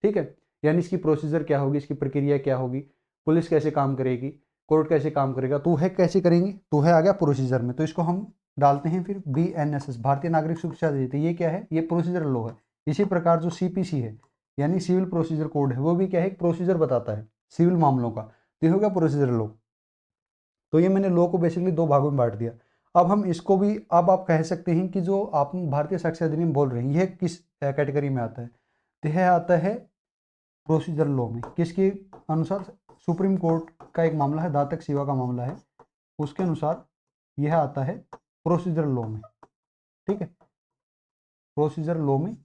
ठीक है, यानी इसकी प्रोसीजर क्या होगी, इसकी प्रक्रिया क्या होगी, पुलिस कैसे काम करेगी, कोर्ट कैसे काम करेगा, तो वह कैसे करेंगे, तो वह आ गया प्रोसीजर में। तो इसको हम डालते हैं फिर बीएनएसएस, भारतीय नागरिक सुरक्षा अधिनियम। ये क्या है? ये प्रोसीजर लॉ है। इसी प्रकार जो सीपीसी है, यानी सिविल प्रोसीजर कोड है, वो भी क्या है? एक प्रोसीजर बताता है सिविल मामलों का। तो ये हो गया प्रोसीजर लॉ। तो ये मैंने लॉ को बेसिकली दो भागों में बांट दिया। अब हम इसको भी, अब आप कह सकते हैं कि जो आप भारतीय साक्ष्य अधिनियम बोल रहे हैं, यह किस कैटेगरी में आता है? तो यह आता है प्रोसीजर लॉ में। किसके अनुसार? सुप्रीम कोर्ट का एक मामला है, दातक सेवा का मामला है, उसके अनुसार यह आता है प्रोसीजर लॉ में, ठीक है, प्रोसीजर लॉ में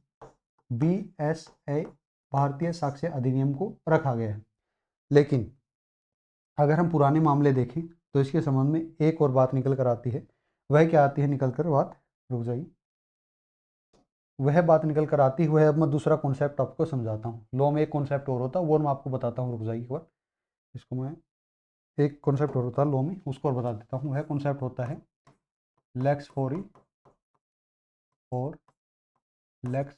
BSA भारतीय साक्ष्य अधिनियम को रखा गया है। लेकिन अगर हम पुराने मामले देखें तो इसके संबंध में एक और बात निकल कर आती है। वह क्या आती है निकल कर बात, रुक जाइए, वह बात निकल कर आती है, अब मैं दूसरा कॉन्सेप्ट आपको समझाता हूँ। लॉ में एक कॉन्सेप्ट और होता है, वो मैं आपको बताता हूँ, रुक जाइए एक बार, इसको मैं, एक कॉन्सेप्ट और होता है लॉ में, उसको और बता देता हूँ। वह कॉन्सेप्ट होता है लेक्स फोरी और लेक्स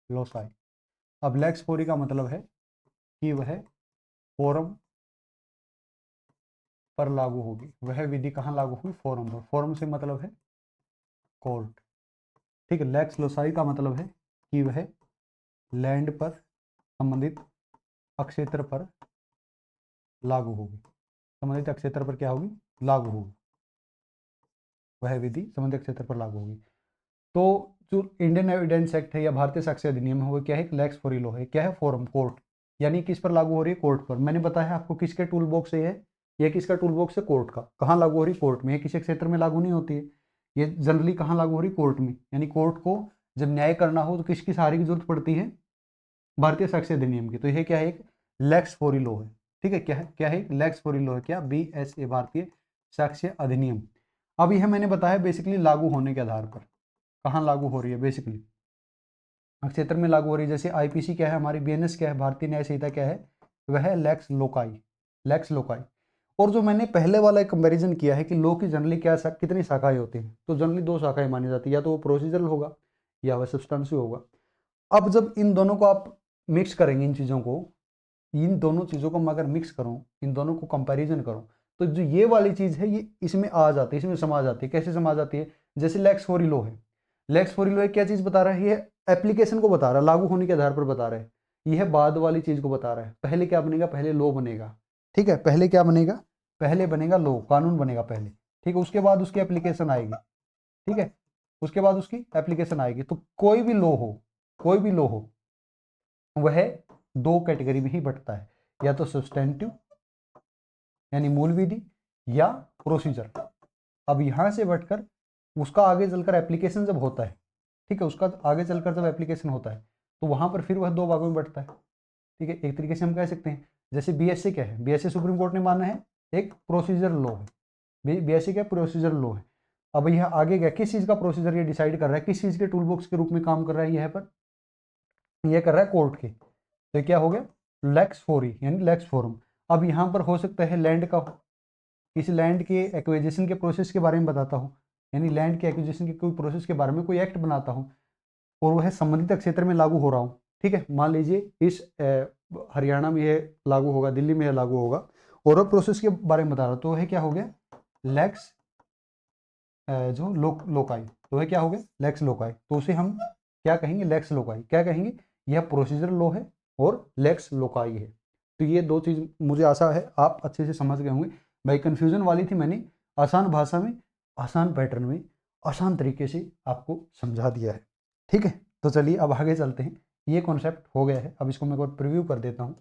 लोसाई। अब लेक्स फोरी का मतलब है कि वह फोरम पर लागू होगी। वह विधि कहाँ लागू हुई? फोरम पर। फोरम से मतलब है कोर्ट, ठीक है। लेक्स लोसाई का मतलब है कि वह लैंड पर, संबंधित अक्षेत्र पर लागू होगी। संबंधित अक्षेत्र पर क्या होगी? लागू होगी। वह विधि संबंधित क्षेत्र पर लागू होगी। तो जो इंडियन एविडेंस एक्ट है या भारतीय साक्ष्य अधिनियम है वो क्या है? लेक्स फोरी लॉ है। क्या है? फोरम, कोर्ट, यानी किस पर लागू हो रही है? कोर्ट पर। मैंने बताया आपको किसके टूल बॉक्स से है, ये किसका टूल बॉक्स है? कोर्ट का। कहाँ लागू हो रही? कोर्ट में। ये किसी क्षेत्र में लागू नहीं होती है, ये जनरली कहाँ लागू हो रही? कोर्ट में। यानी कोर्ट को जब न्याय करना हो तो किसकी सहारे की जरूरत पड़ती है? भारतीय साक्ष्य अधिनियम की। तो यह क्या है? एक लेक्स फोरी लॉ है, ठीक है। क्या है? क्या है? लेक्स फोरी लॉ है। क्या? BSA, भारतीय साक्ष्य अधिनियम। अब यह मैंने बताया बेसिकली लागू होने के आधार पर। कहाँ लागू हो रही है? बेसिकली क्षेत्र में लागू हो रही है। जैसे IPC क्या है हमारी, BNS क्या है, भारतीय न्याय संहिता क्या है? वह है लेक्स लोकाई, लेक्स लोकाई। और जो मैंने पहले वाला एक कंपैरिजन किया है कि लॉ की जनरली क्या कितनी शाखाएं होती हैं, तो जनरली 2 शाखाएं मानी जाती है, या तो वो प्रोसीजरल होगा या वह सब्सटेंसिव होगा। अब जब इन दोनों को आप मिक्स करेंगे, इन चीज़ों को, इन दोनों चीज़ों को मैं अगर मिक्स करूँ, इन दोनों को कंपैरिजन करूँ, तो जो ये वाली चीज़ है ये इसमें आ जाती है, इसमें समा जाती है। कैसे समा जाती है? जैसे लेक्स फोरी लॉ है। लेक्स फोरी लॉ क्या चीज़ बता रहा है? ये एप्लीकेशन को बता रहा है, लागू होने के आधार पर बता रहा है। यह बाद वाली चीज़ को बता रहा है। पहले क्या बनेगा? पहले लॉ बनेगा, ठीक है। पहले क्या बनेगा? पहले बनेगा लॉ, कानून बनेगा पहले, ठीक है। उसके बाद उसकी एप्लीकेशन आएगी, ठीक है। उसके बाद उसकी एप्लीकेशन आएगी। तो कोई भी लॉ हो, कोई भी लॉ हो, वह 2 कैटेगरी में ही बंटता है, या तो सब्सटेंटिव यानी मूल विधि, या प्रोसीजर। अब यहां से बढ़कर उसका आगे चलकर एप्लीकेशन जब होता है, ठीक है, उसका आगे चलकर जब एप्लीकेशन होता है तो वहां पर फिर वह 2 भागों में बढ़ता है, ठीक है। एक तरीके से हम कह सकते हैं जैसे BSA क्या है? BSA सुप्रीम कोर्ट ने माना है एक प्रोसीजर लॉ है। BSA क्या? प्रोसीजर लॉ है। अब यह आगे क्या, किस चीज का प्रोसीजर ये डिसाइड कर रहा है, किस चीज के टूल बॉक्स के रूप में काम कर रहा है? यह पर यह कर रहा है कोर्ट के। तो क्या हो गया? लेक्स फोरी यानी लेक्स फोरम। अब यहाँ पर हो सकता है लैंड का, किसी लैंड के एक्विजिशन के प्रोसेस के बारे में बताता हूँ, यानी लैंड के एक्विजिशन के कोई प्रोसेस के बारे में कोई एक्ट बनाता हूँ और वह संबंधित क्षेत्र में लागू हो रहा हूँ, ठीक है। मान लीजिए इस हरियाणा में यह लागू होगा, दिल्ली में यह लागू होगा, और वह प्रोसेस के बारे में बता रहा हूँ, तो वह क्या हो गया? लेक्स जो लोकाई। तो वह क्या हो गया? Lex loci. तो उसे हम क्या कहेंगे? Lex loci. क्या कहेंगे? यह प्रोसीजर लॉ है और लेक्स लोकाई है। तो ये 2 चीज मुझे आशा है आप अच्छे से समझ गए होंगे। भाई कंफ्यूजन वाली थी, मैंने आसान भाषा में, आसान पैटर्न में, आसान तरीके से आपको समझा दिया है, ठीक है। तो चलिए अब आगे चलते हैं। ये कॉन्सेप्ट हो गया है, अब इसको मैं एक बार प्रिव्यू कर देता हूँ,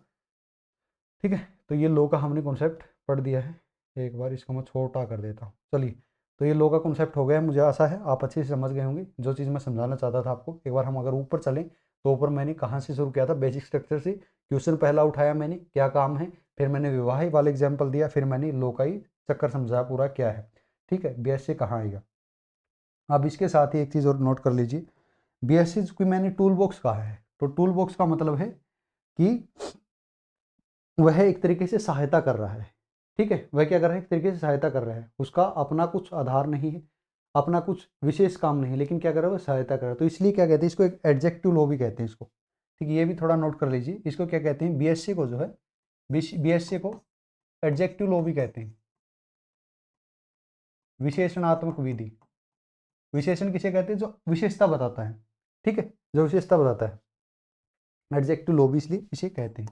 ठीक है। तो ये लॉ का हमने कॉन्सेप्ट पढ़ दिया है। एक बार इसको मैं छोटा कर देता हूँ। चलिए, तो ये लॉ का कॉन्सेप्ट हो गया है। मुझे आशा है आप अच्छे से समझ गए होंगे जो चीज़ मैं समझाना चाहता था आपको। एक बार हम अगर ऊपर चलें तो ऊपर मैंने कहाँ से शुरू किया था? बेसिक स्ट्रक्चर से। क्वेश्चन पहला उठाया मैंने, क्या काम है, फिर मैंने विवाह वाला एग्जाम्पल दिया, फिर मैंने लॉ का ही चक्कर समझाया पूरा क्या है, ठीक है। BSA कहाँ आएगा? अब इसके साथ ही एक चीज़ और नोट कर लीजिए, BSA की मैंने टूल बॉक्स कहा है, तो टूल बॉक्स का मतलब है कि वह एक तरीके से सहायता कर रहा है, ठीक है। वह क्या कर रहा है? एक तरीके से सहायता कर रहा है। उसका अपना कुछ आधार नहीं है, अपना कुछ विशेष काम नहीं है, लेकिन क्या कर रहा है? वो सहायता कर रहा है। तो इसलिए क्या कहते हैं इसको? एक एडजेक्टिव लॉ भी कहते हैं इसको, ठीक है। ये भी थोड़ा नोट कर लीजिए, इसको क्या कहते हैं? BSA को जो है, BSA को एडजेक्टिव लॉ भी कहते हैं, विशेषणात्मक विधि। विशेषण किसे कहते हैं? जो विशेषता बताता है, ठीक है, जो विशेषता बताता है। एडजेक्टिव लॉ भी इसलिए इसे कहते हैं।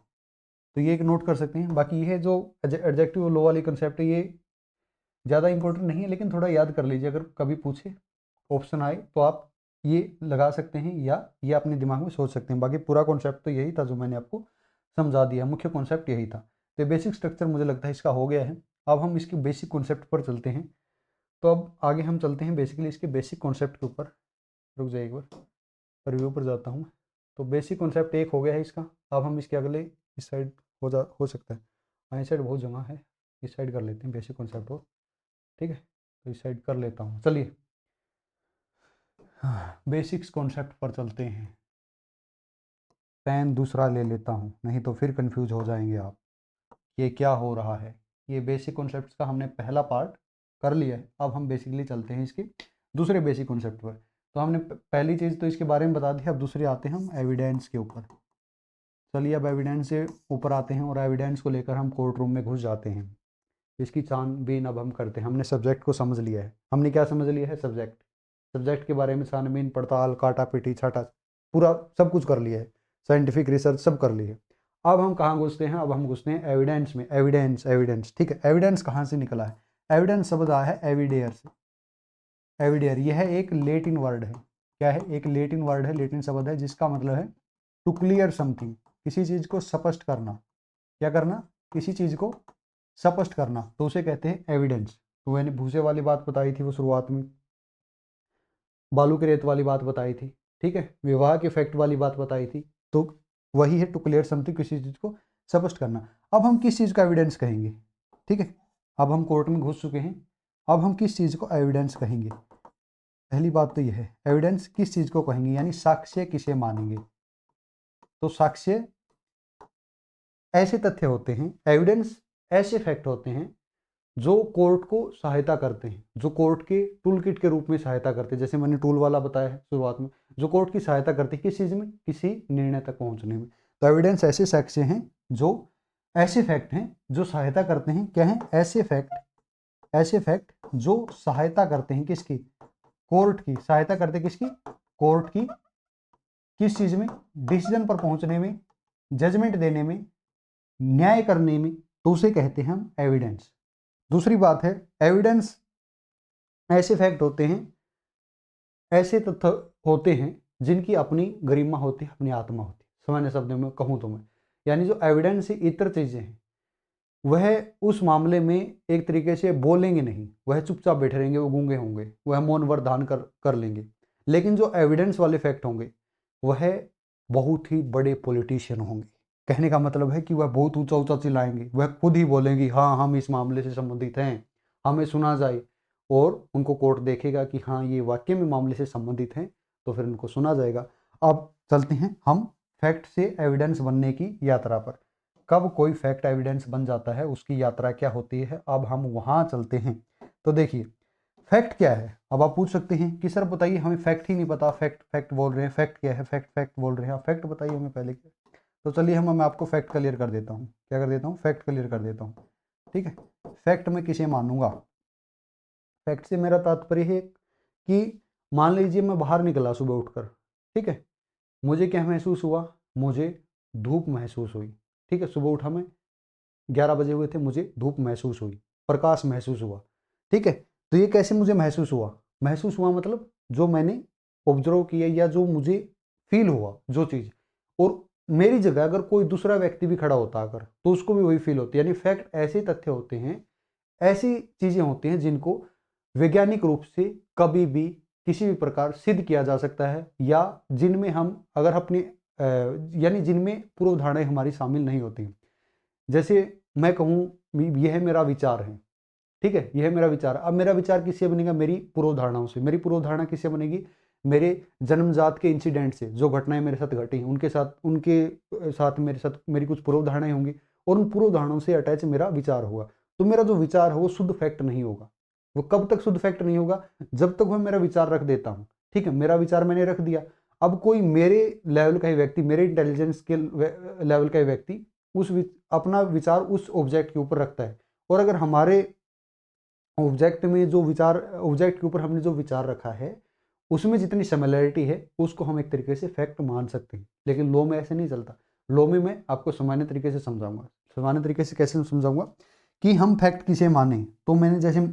तो ये एक नोट कर सकते हैं। बाकी ये जो एडजेक्टिव लॉ वाली कंसेप्ट है ये ज़्यादा इंपॉर्टेंट नहीं है, लेकिन थोड़ा याद कर लीजिए, अगर कभी पूछे ऑप्शन आए तो आप ये लगा सकते हैं या ये अपने दिमाग में सोच सकते हैं। बाकी पूरा कॉन्सेप्ट तो यही था जो मैंने आपको समझा दिया, मुख्य कॉन्सेप्ट यही था। तो बेसिक स्ट्रक्चर मुझे लगता है इसका हो गया है। अब हम इसके बेसिक कॉन्सेप्ट पर चलते हैं। तो अब आगे हम चलते हैं बेसिकली इसके बेसिक कॉन्सेप्ट के ऊपर। रुक जाइए एक बार, रिव्यू पर जाता हूँ। तो बेसिक कॉन्सेप्ट एक हो गया है इसका। अब हम इसके अगले इस साइड हो सकता है, हाँ इस साइड बहुत जगह है, इस साइड कर लेते हैं बेसिक कॉन्सेप्ट हो, ठीक है। तो इस साइड कर लेता हूँ, चलिए बेसिक्स कॉन्सेप्ट पर चलते हैं। पेन दूसरा ले लेता हूँ, नहीं तो फिर कंफ्यूज हो जाएंगे आप, ये क्या हो रहा है। ये बेसिक कॉन्सेप्ट्स का हमने पहला पार्ट कर लिया है। अब हम बेसिकली चलते हैं इसके दूसरे बेसिक कॉन्सेप्ट पर। तो हमने पहली चीज़ तो इसके बारे में बता दी, अब दूसरे आते हैं हम एविडेंस के ऊपर। चलिए अब एविडेंस से ऊपर आते हैं और एविडेंस को लेकर हम कोर्ट रूम में घुस जाते हैं। इसकी छानबीन अब हम करते हैं। हमने सब्जेक्ट को समझ लिया है। हमने क्या समझ लिया है? सब्जेक्ट। सब्जेक्ट के बारे में छानबीन पड़ताल काटा पीटी छाटा पूरा सब कुछ कर लिया है, साइंटिफिक रिसर्च सब कर ली है। अब हम कहाँ घुसते हैं? अब हम घुसते हैं एविडेंस में। एविडेंस, एविडेंस, ठीक है। एविडेंस कहाँ से निकला है? एविडेंस शब्द आया है एविडेयर से। एविडेयर यह एक लेटिन वर्ड है। क्या है? एक लेटिन वर्ड है, लेटिन शब्द है जिसका मतलब है टू क्लियर समथिंग, किसी चीज को स्पष्ट करना। क्या करना? किसी चीज को स्पष्ट करना, तो उसे कहते हैं एविडेंस। तो मैंने भूसे वाली बात बताई थी वो शुरुआत में, बालू के रेत वाली बात बताई थी, ठीक है, विवाह के फैक्ट वाली बात बताई थी। तो वही है टू क्लियर समथिंग, किसी चीज को स्पष्ट करना। अब हम किस चीज का एविडेंस कहेंगे? ठीक है, अब हम कोर्ट में घुस चुके हैं, अब हम किस चीज को एविडेंस कहेंगे? पहली बात तो यह है, एविडेंस किस चीज को कहेंगे, यानी साक्ष्य किसे मानेंगे? तो साक्ष्य ऐसे तथ्य होते हैं, एविडेंस ऐसे फैक्ट होते हैं जो कोर्ट को सहायता करते हैं, जो कोर्ट के टूल किट के रूप में सहायता करते हैं। जैसे मैंने टूल वाला बताया है शुरुआत में, जो कोर्ट की सहायता करते हैं किस चीज़ में? किसी निर्णय तक पहुंचने में। तो एविडेंस ऐसे साक्ष्य हैं, जो ऐसे फैक्ट हैं जो सहायता करते हैं। क्या है? ऐसे फैक्ट, ऐसे फैक्ट जो सहायता करते हैं किसकी? कोर्ट की। सहायता करते हैं किसकी? कोर्ट की। किस चीज़ में? डिसीजन पर पहुंचने में, जजमेंट देने में, न्याय करने में। तो उसे कहते हैं हम एविडेंस। दूसरी बात है, एविडेंस ऐसे फैक्ट होते हैं, ऐसे तथ्य होते हैं जिनकी अपनी गरिमा होती है, अपनी आत्मा होती है। सामान्य शब्दों में कहूँ तो मैं, यानी जो एविडेंस से इतर चीजें हैं वह उस मामले में एक तरीके से बोलेंगे नहीं, वह चुपचाप बैठे रहेंगे, वो गूंगे होंगे, वह मौन व्रत धारण कर लेंगे। लेकिन जो एविडेंस वाले फैक्ट होंगे वह बहुत ही बड़े पॉलिटिशियन होंगे। कहने का मतलब है कि वह बहुत ऊंचा ऊंचा चिल्लाएंगे, वह खुद ही बोलेंगे हाँ हम इस मामले से संबंधित हैं, हमें सुना जाए। और उनको कोर्ट देखेगा कि हाँ ये वाकई में मामले से संबंधित हैं, तो फिर उनको सुना जाएगा। अब चलते हैं हम फैक्ट से एविडेंस बनने की यात्रा पर। कब कोई फैक्ट एविडेंस बन जाता है, उसकी यात्रा क्या होती है, अब हम वहाँ चलते हैं। तो देखिए फैक्ट क्या है। अब आप पूछ सकते हैं कि सर बताइए हमें फैक्ट ही नहीं पता, फैक्ट फैक्ट बोल रहे हैं, फैक्ट क्या है, फैक्ट फैक्ट बोल रहे हैं, आप फैक्ट बताइए हमें पहले क्या। तो चलिए मैं आपको फैक्ट क्लियर कर देता हूँ। क्या कर देता हूँ? फैक्ट क्लियर कर देता हूँ, ठीक है। फैक्ट में किसे मानूंगा? फैक्ट से मेरा तात्पर्य है कि मान लीजिए मैं बाहर निकला सुबह उठकर, ठीक है, मुझे क्या महसूस हुआ? मुझे धूप महसूस हुई, ठीक है। सुबह उठा मैं, 11 बजे हुए थे, मुझे धूप महसूस हुई, प्रकाश महसूस हुआ, ठीक है। तो ये कैसे मुझे महसूस हुआ? महसूस हुआ मतलब जो मैंने ऑब्जर्व किया या जो मुझे फील हुआ जो चीज़, और मेरी जगह अगर कोई दूसरा व्यक्ति भी खड़ा होता अगर, तो उसको भी वही फील होती है। यानी फैक्ट ऐसे तथ्य होते हैं, ऐसी चीज़ें होती हैं जिनको वैज्ञानिक रूप से कभी भी किसी भी प्रकार सिद्ध किया जा सकता है, या जिनमें हम अगर अपनी यानी जिनमें पूर्व धारणाएं हमारी शामिल नहीं होती। जैसे मैं कहूँ यह मेरा विचार है, ठीक है, यह मेरा विचार। अब मेरा विचार किससे बनेगा? मेरी पूर्व धारणाओं से। मेरी पूर्व धारणा किससे बनेगी? मेरे जन्मजात के इंसिडेंट से, जो घटनाएं मेरे साथ घटी हैं उनके साथ मेरे साथ मेरी कुछ पूर्व धारणाएं होंगी, और उन पूर्व धारणाओं से अटैच मेरा विचार होगा। तो मेरा जो विचार है वो शुद्ध फैक्ट नहीं होगा। वो कब तक शुद्ध फैक्ट नहीं होगा? जब तक मैं मेरा विचार रख देता हूँ, ठीक है। मेरा विचार मैंने रख दिया, अब कोई मेरे लेवल का ही व्यक्ति, मेरे इंटेलिजेंस के लेवल का ही व्यक्ति अपना विचार उस ऑब्जेक्ट के ऊपर रखता है, और अगर हमारे ऑब्जेक्ट में जो विचार, ऑब्जेक्ट के ऊपर हमने जो विचार रखा है उसमें जितनी सिमिलैरिटी है उसको हम एक तरीके से फैक्ट मान सकते हैं। लेकिन लॉ में ऐसे नहीं चलता। लॉ में मैं आपको सामान्य तरीके से समझाऊंगा। सामान्य तरीके से कैसे समझाऊंगा कि हम फैक्ट किसे माने। तो मैंने जैसे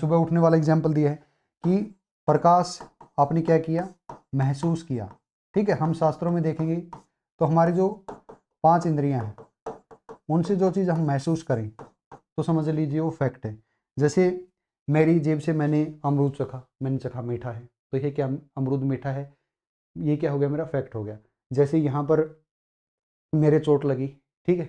सुबह उठने वाला एग्जाम्पल दिया है कि प्रकाश आपने क्या किया? महसूस किया, ठीक है। हम शास्त्रों में देखेंगे तो हमारी जो 5 इंद्रियां हैं उनसे जो चीज़ हम महसूस करें तो समझ लीजिए वो फैक्ट है। जैसे मेरी जेब से मैंने अमरूद चखा, मैंने चखा मीठा है, तो ये क्या, अमरूद मीठा है, ये क्या हो गया, मेरा फैक्ट हो गया। जैसे यहाँ पर मेरे चोट लगी, ठीक है,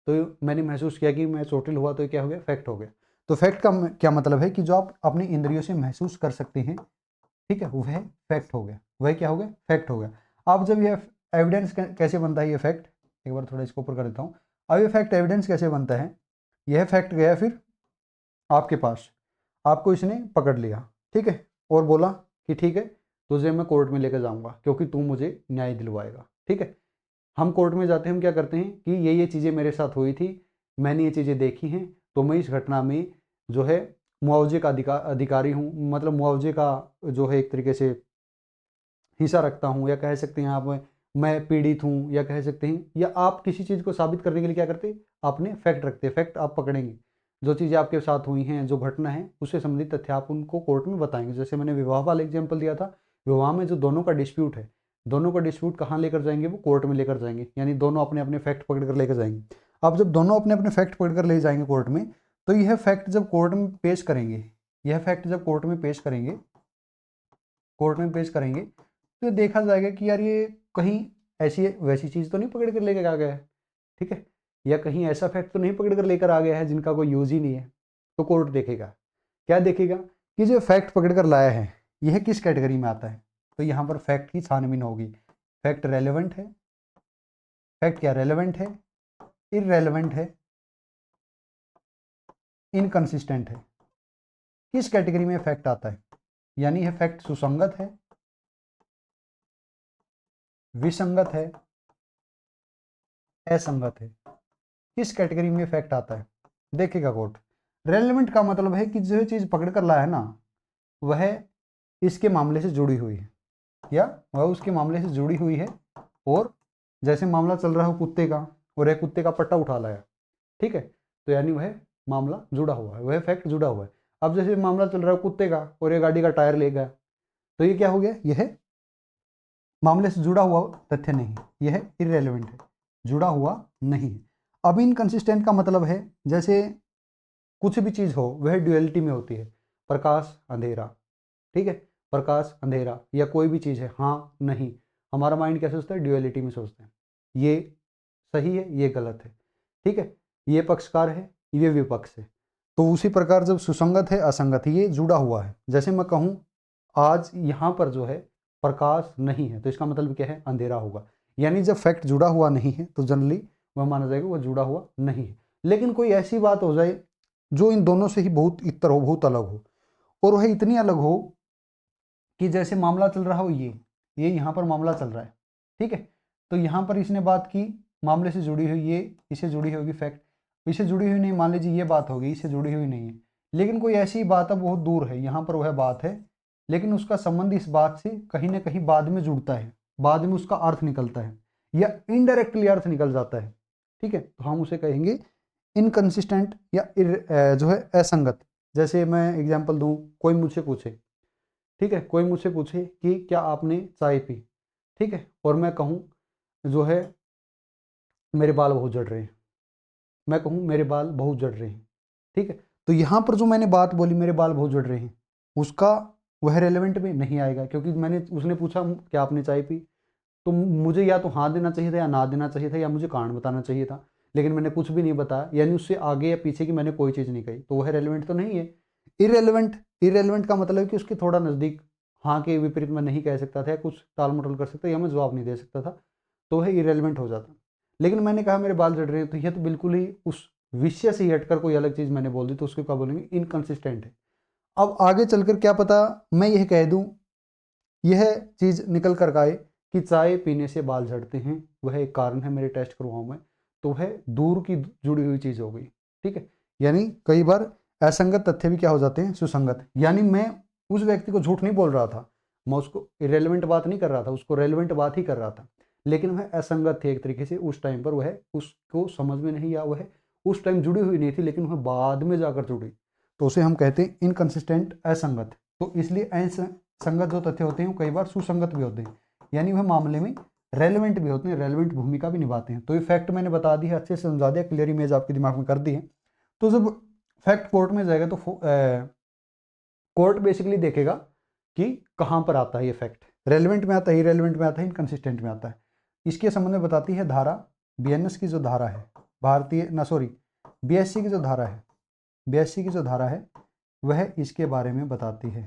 तो मैंने महसूस किया कि मैं चोटिल हुआ, तो ये क्या हो गया, फैक्ट हो गया। तो फैक्ट का क्या मतलब है कि जो आप अपनी इंद्रियों से महसूस कर सकते हैं, ठीक है, वह फैक्ट हो गया, वह क्या हो गया, फैक्ट हो गया। अब जब यह एविडेंस कैसे बनता है, ये फैक्ट, एक बार थोड़ा इसको ऊपर कर देता हूँ। अब ये फैक्ट एविडेंस कैसे बनता है, यह फैक्ट गया फिर आपके पास, आपको इसने पकड़ लिया, ठीक है, और बोला कि ठीक है, तुझे मैं कोर्ट में लेकर जाऊंगा क्योंकि तू मुझे न्याय दिलवाएगा, ठीक है। हम कोर्ट में जाते हैं, हम क्या करते हैं कि ये चीज़ें मेरे साथ हुई थी, मैंने ये चीज़ें देखी हैं, तो मैं इस घटना में जो है मुआवजे का अधिकारी हूँ, मतलब मुआवजे का जो है एक तरीके से हिस्सा रखता हूँ, या कह सकते हैं आप मैं पीड़ित हूँ, या कह सकते हैं, या आप किसी चीज़ को साबित करने के लिए क्या करते हैं, आपने फैक्ट रखते हैं, फैक्ट आप पकड़ेंगे, जो चीज़ें आपके साथ हुई हैं, जो घटना है उससे संबंधित तथ्य आप उनको कोर्ट में बताएंगे। जैसे मैंने विवाह वाला एग्जाम्पल दिया था, विवाह में जो दोनों का डिस्प्यूट है, दोनों का डिस्प्यूट कहाँ लेकर जाएंगे, वो कोर्ट में लेकर जाएंगे, यानी दोनों अपने अपने फैक्ट पकड़ कर लेकर जाएंगे। अब जब दोनों अपने अपने फैक्ट पकड़ कर ले जाएंगे कोर्ट में, तो यह फैक्ट जब कोर्ट में पेश करेंगे, यह फैक्ट जब कोर्ट में पेश करेंगे, कोर्ट में पेश करेंगे, तो देखा जाएगा कि यार ये कहीं ऐसी वैसी चीज़ तो नहीं पकड़ कर लेकर आ गया है, ठीक है, या कहीं ऐसा फैक्ट तो नहीं पकड़ कर लेकर आ गया है जिनका कोई यूज ही नहीं है। तो कोर्ट देखेगा, क्या देखेगा कि जो फैक्ट पकड़ कर लाया है यह किस कैटेगरी में आता है। तो यहाँ पर फैक्ट की छानबीन होगी, फैक्ट रेलेवेंट है, फैक्ट क्या रेलेवेंट है, इररेलेवेंट है, इनकंसिस्टेंट है, किस कैटेगरी में फैक्ट आता है, यानी यह फैक्ट सुसंगत है, विसंगत है, असंगत है, किस कैटेगरी में फैक्ट आता है, देखेगा कोर्ट। रेलेवेंट का मतलब है कि जो चीज़ पकड़ कर लाया है ना, वह इसके मामले से जुड़ी हुई है, या वह उसके मामले से जुड़ी हुई है, और जैसे मामला चल रहा है कुत्ते का, और एक कुत्ते का पट्टा उठा लाया, ठीक है, तो यानी वह मामला जुड़ा हुआ है, वह फैक्ट जुड़ा हुआ है। अब जैसे मामला चल रहा है कुत्ते का और ये गाड़ी का टायर ले गया, तो ये क्या हो गया, यह मामले से जुड़ा हुआ तथ्य नहीं, यह इररेलेवेंट है, जुड़ा हुआ नहीं है। अब इनकंसिस्टेंट का मतलब है जैसे कुछ भी चीज़ हो वह ड्यूअलिटी में होती है, प्रकाश अंधेरा, ठीक है, प्रकाश अंधेरा, या कोई भी चीज़ है हाँ नहीं, हमारा माइंड क्या सोचता है, ड्यूअलिटी में सोचता है, ये सही है ये गलत है, ठीक है, ये पक्षकार है ये विपक्ष है। तो उसी प्रकार जब सुसंगत है असंगत है, ये जुड़ा हुआ है। जैसे मैं कहूँ आज यहाँ पर जो है प्रकाश नहीं है, तो इसका मतलब क्या है, अंधेरा होगा, यानी जब फैक्ट जुड़ा हुआ नहीं है तो जनरली वह माना जाएगा वह जुड़ा हुआ नहीं है। लेकिन कोई ऐसी बात हो जाए जो इन दोनों से ही बहुत इतर हो, बहुत अलग हो, और वह इतनी अलग हो कि जैसे मामला चल रहा हो, ये यहाँ पर मामला चल रहा है, ठीक है, तो यहाँ पर इसने बात की मामले से जुड़ी हुई, ये इससे जुड़ी होगी फैक्ट, इससे जुड़ी हुई नहीं, मान लीजिए ये बात होगी इससे जुड़ी हुई नहीं है, लेकिन कोई ऐसी बात है बहुत दूर है, यहाँ पर वह बात है, लेकिन उसका संबंध इस बात से कहीं ना कहीं बाद में जुड़ता है, बाद में उसका अर्थ निकलता है, या इनडायरेक्टली अर्थ निकल जाता है, ठीक है, तो हम उसे कहेंगे इनकंसिस्टेंट या जो है असंगत। जैसे मैं एग्जांपल दूं, कोई मुझसे पूछे, ठीक है, कोई मुझसे पूछे कि क्या आपने चाय पी, ठीक है, और मैं कहूँ जो है मेरे बाल बहुत झड़ रहे हैं, मैं कहूँ मेरे बाल बहुत झड़ रहे हैं, ठीक है, तो यहाँ पर जो मैंने बात बोली मेरे बाल बहुत झड़ रहे हैं, उसका वह रेलेवेंट में नहीं आएगा, क्योंकि मैंने उसने पूछा क्या आपने चाय पी, तो मुझे या तो हाँ देना चाहिए था या ना देना चाहिए था, या मुझे कारण बताना चाहिए था, लेकिन मैंने कुछ भी नहीं बताया, यानी उससे आगे या पीछे की मैंने कोई चीज़ नहीं कही, तो वह रेलेवेंट तो नहीं है। इरेलीवेंट, इरेलीवेंट का मतलब है कि उसके थोड़ा नज़दीक, हाँ के विपरीत मैं नहीं कह सकता था, या कुछ टाल मटोल कर सकता, या मैं जवाब नहीं दे सकता था, तो वह इरेलीवेंट हो जाता। लेकिन मैंने कहा मेरे बाल झड़ रहे हैं, तो यह तो बिल्कुल ही उस विषय से ही हटकर कोई अलग चीज़ मैंने बोल दी, तो उसको क्या बोलेंगे, इनकंसिस्टेंट है। अब आगे चलकर क्या पता मैं यह कह दूं, यह चीज़ निकल कर आए कि चाय पीने से बाल झड़ते हैं, वह एक कारण है मेरे टेस्ट करवाऊँ में, तो वह दूर की जुड़ी हुई चीज़ हो गई, ठीक है, यानी कई बार असंगत तथ्य भी क्या हो जाते हैं, सुसंगत, यानी मैं उस व्यक्ति को झूठ नहीं बोल रहा था, मैं उसको इरेलीवेंट बात नहीं कर रहा था, उसको रेलेवेंट बात ही कर रहा था, लेकिन वह असंगत थे एक तरीके से, उस टाइम पर वह उसको समझ में नहीं, या वह उस टाइम जुड़ी हुई नहीं थी, लेकिन वह बाद में जाकर जुड़ी, तो उसे हम कहते हैं इनकंसिस्टेंट, असंगत। तो इसलिए संगत जो तथ्य होते हैं वो कई बार सुसंगत भी होते हैं, यानी वह मामले में रेलेवेंट भी होते हैं, रेलेवेंट भूमिका भी निभाते हैं। तो ये फैक्ट मैंने बता दी है, अच्छे से समझा दिया, क्लियर इमेज आपके दिमाग में कर दी है। तो जब फैक्ट कोर्ट में जाएगा तो कोर्ट बेसिकली देखेगा कि कहाँ पर आता है ये फैक्ट, रेलिवेंट में आता है, इरेलीवेंट में आता है, इनकंसिस्टेंट में आता है। इसके संबंध में बताती है धारा बीएनएस की जो धारा है, बीएससी की जो धारा है, बीएससी की जो धारा है वह इसके बारे में बताती है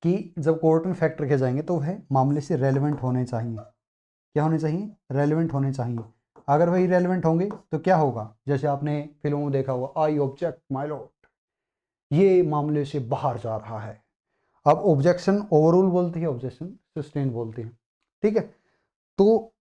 कि जब कोर्ट में फैक्ट रखे जाएंगे तो वह मामले से रेलिवेंट होने चाहिए। क्या होने चाहिए? रेलिवेंट होने चाहिए। अगर वही रेलिवेंट होंगे तो क्या होगा, जैसे आपने फिल्मों में देखा हुआ, आई ऑब्जेक्ट माय लॉर्ड, ये मामले से बाहर जा रहा है। अब ऑब्जेक्शन ओवररूल बोलती है, ऑब्जेक्शन सस्टेन बोलती है। ठीक है, तो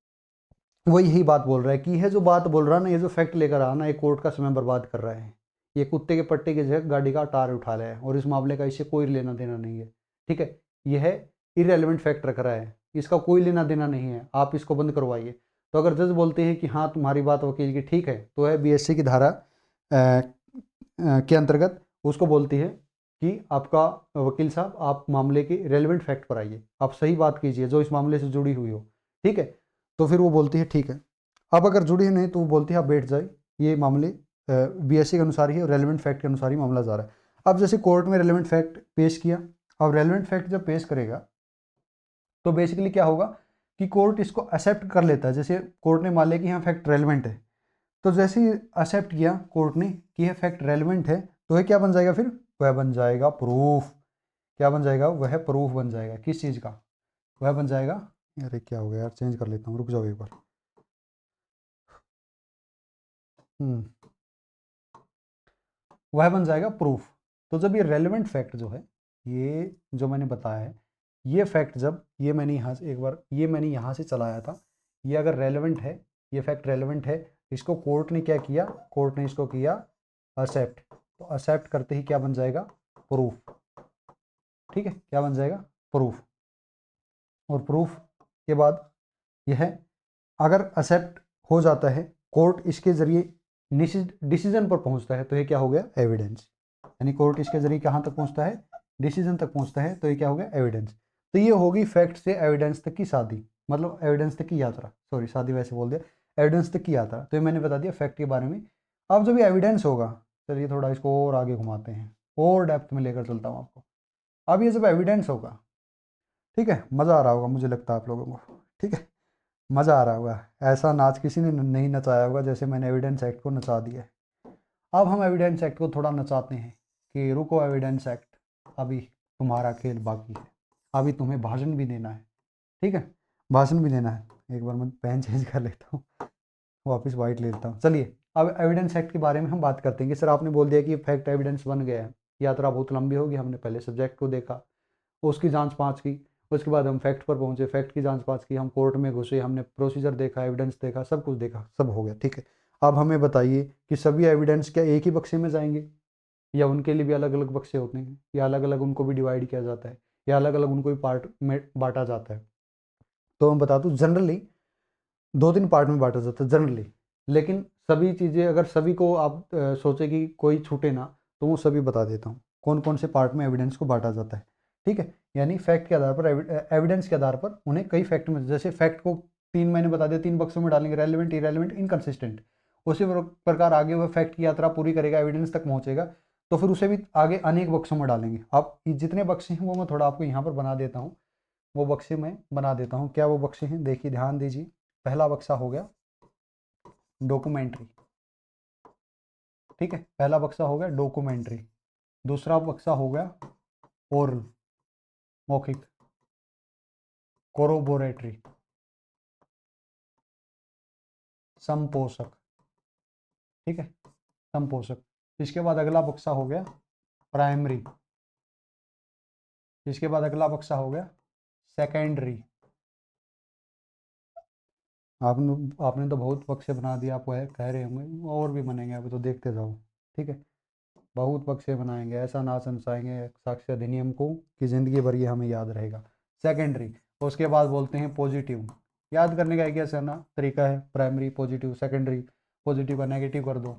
वो यही बात बोल रहा है कि यह जो बात बोल रहा है ना, ये जो फैक्ट लेकर आना, ये कोर्ट का समय बर्बाद कर रहा है, ये कुत्ते के पट्टे की जगह गाड़ी का टार उठा रहा है और इस मामले का इससे कोई लेना देना नहीं है। ठीक है, यह इरेलीवेंट फैक्ट रख रहा है, इसका कोई लेना देना नहीं है, आप इसको बंद करवाइए। तो अगर जज बोलते हैं कि हाँ तुम्हारी बात वकील की ठीक है, तो है बीएससी की धारा के अंतर्गत उसको बोलती है कि आपका वकील साहब आप मामले के रेलिवेंट फैक्ट पर आइए, आप सही बात कीजिए जो इस मामले से जुड़ी हुई हो। ठीक है, तो फिर वो बोलती है ठीक है। अब अगर जुड़ी नहीं तो वो बोलती है आप बैठ जाए, ये मामले बीएससी के अनुसार ही, रेलिवेंट फैक्ट के अनुसार ही मामला जा रहा है। अब जैसे कोर्ट में रेलिवेंट फैक्ट पेश किया, अब रेलिवेंट फैक्ट जब पेश करेगा तो बेसिकली क्या होगा कि कोर्ट इसको एक्सेप्ट कर लेता है। जैसे कोर्ट ने मान लिया कि हाँ फैक्ट रेलिवेंट है, तो जैसे ही एक्सेप्ट किया कोर्ट ने कि यह फैक्ट रेलिवेंट है, तो यह क्या बन जाएगा, फिर वह बन जाएगा प्रूफ। क्या बन जाएगा? वह प्रूफ बन जाएगा। किस चीज़ का? वह बन जाएगा, अरे क्या हो गया यार, चेंज कर लेता हूँ, रुक जाओ एक बार। वह बन जाएगा प्रूफ। तो जब ये रेलिवेंट फैक्ट जो है, ये जो मैंने बताया है, ये फैक्ट जब ये मैंने यहाँ से एक बार ये मैंने यहाँ से चलाया था, ये अगर रेलिवेंट है, ये फैक्ट रेलिवेंट है, इसको कोर्ट ने क्या किया, कोर्ट ने इसको किया एक्सेप्ट। तो एक्सेप्ट करते ही क्या बन जाएगा? प्रूफ। ठीक है, क्या बन जाएगा? प्रूफ। और प्रूफ के बाद यह अगर एक्सेप्ट हो जाता है, कोर्ट इसके जरिए डिसीजन पर पहुंचता है, तो ये क्या हो गया? एविडेंस। यानी कोर्ट इसके जरिए कहाँ तक पहुंचता है? डिसीजन तक पहुंचता है, तो ये क्या हो गया? एविडेंस। तो ये होगी फैक्ट से एविडेंस तक की शादी, मतलब एविडेंस तक की यात्रा, सॉरी शादी वैसे बोल दिया, एविडेंस तक की यात्रा। तो ये मैंने बता दिया फैक्ट के बारे में। अब जब ये एविडेंस होगा, चलिए थोड़ा इसको और आगे घुमाते हैं, और डेप्थ में लेकर चलता हूँ आपको। अब ये जब एविडेंस होगा, ठीक है, मज़ा आ रहा होगा मुझे लगता है आप लोगों को, ठीक है, मज़ा आ रहा होगा। ऐसा नाच किसी ने नहीं नचाया होगा जैसे मैंने एविडेंस एक्ट को नचा दिया है। अब हम एविडेंस एक्ट को थोड़ा नचाते हैं कि रुको एविडेंस एक्ट, अभी तुम्हारा खेल बाकी है, अभी तुम्हें भाषण भी देना है। ठीक है, भाषण भी देना है। एक बार मैं पेन चेंज कर लेता हूँ, वापस वाइट ले लेता हूँ। चलिए अब एविडेंस एक्ट के बारे में हम बात करते हैं कि सर आपने बोल दिया कि फैक्ट एविडेंस बन गया है, यात्रा बहुत लंबी होगी, हमने पहले सब्जेक्ट को देखा, उसकी जांच पाँच की, उसके बाद हम फैक्ट पर पहुंचे, फैक्ट की जांच पाँच की, हम कोर्ट में घुसे, हमने प्रोसीजर देखा, एविडेंस देखा, सब कुछ देखा, सब हो गया। ठीक है, अब हमें बताइए कि सभी एविडेंस क्या एक ही बक्से में जाएंगे, या उनके लिए भी अलग अलग बक्से होते हैं, या अलग अलग उनको भी डिवाइड किया जाता है, या अलग अलग उनको भी पार्ट में बांटा जाता है? तो मैं बता दूँ, जनरली दो तीन पार्ट में बांटा जाता है जनरली। लेकिन सभी चीज़ें अगर सभी को आप सोचे कि कोई छूटे ना, तो वो सभी बता देता हूँ कौन कौन से पार्ट में एविडेंस को बांटा जाता है। ठीक है, यानी फैक्ट के आधार पर, एविडेंस के आधार पर उन्हें कई फैक्ट में, जैसे फैक्ट को तीन मैंने बता दिया, तीन बक्सों में डालेंगे, रेलिवेंट, इरेलीवेंट, इनकंसिस्टेंट। उसी प्रकार आगे वह फैक्ट की यात्रा पूरी करेगा, एविडेंस तक पहुंचेगा, तो फिर उसे भी आगे अनेक बक्सों में डालेंगे। आप जितने बक्से हैं वो मैं थोड़ा आपको यहाँ पर बना देता हूँ, वो बक्से मैं बना देता हूँ। क्या वो बक्से हैं? देखिए, ध्यान दीजिए। पहला बक्सा हो गया डॉक्यूमेंट्री। ठीक है, पहला बक्सा हो गया डॉक्यूमेंट्री। दूसरा बक्सा हो गया ओरल, मौखिक, कोरोबोरेटरी, संपोषक। ठीक है, संपोषक। इसके बाद अगला बक्सा हो गया प्राइमरी। इसके बाद अगला बक्सा हो गया सेकेंडरी। आपने तो बहुत बक्से बना दिए, आप कह रहे होंगे और भी बनेंगे, अभी तो देखते जाओ। ठीक है, बहुत बक्से बनाएंगे, ऐसा ना समझाएंगे साक्ष्य अधिनियम को कि ज़िंदगी भर ये हमें याद रहेगा। सेकेंडरी। उसके बाद बोलते हैं पॉजिटिव। याद करने का एक ऐसा ना तरीका है, प्राइमरी पॉजिटिव, सेकेंडरी पॉजिटिव का नेगेटिव कर दो।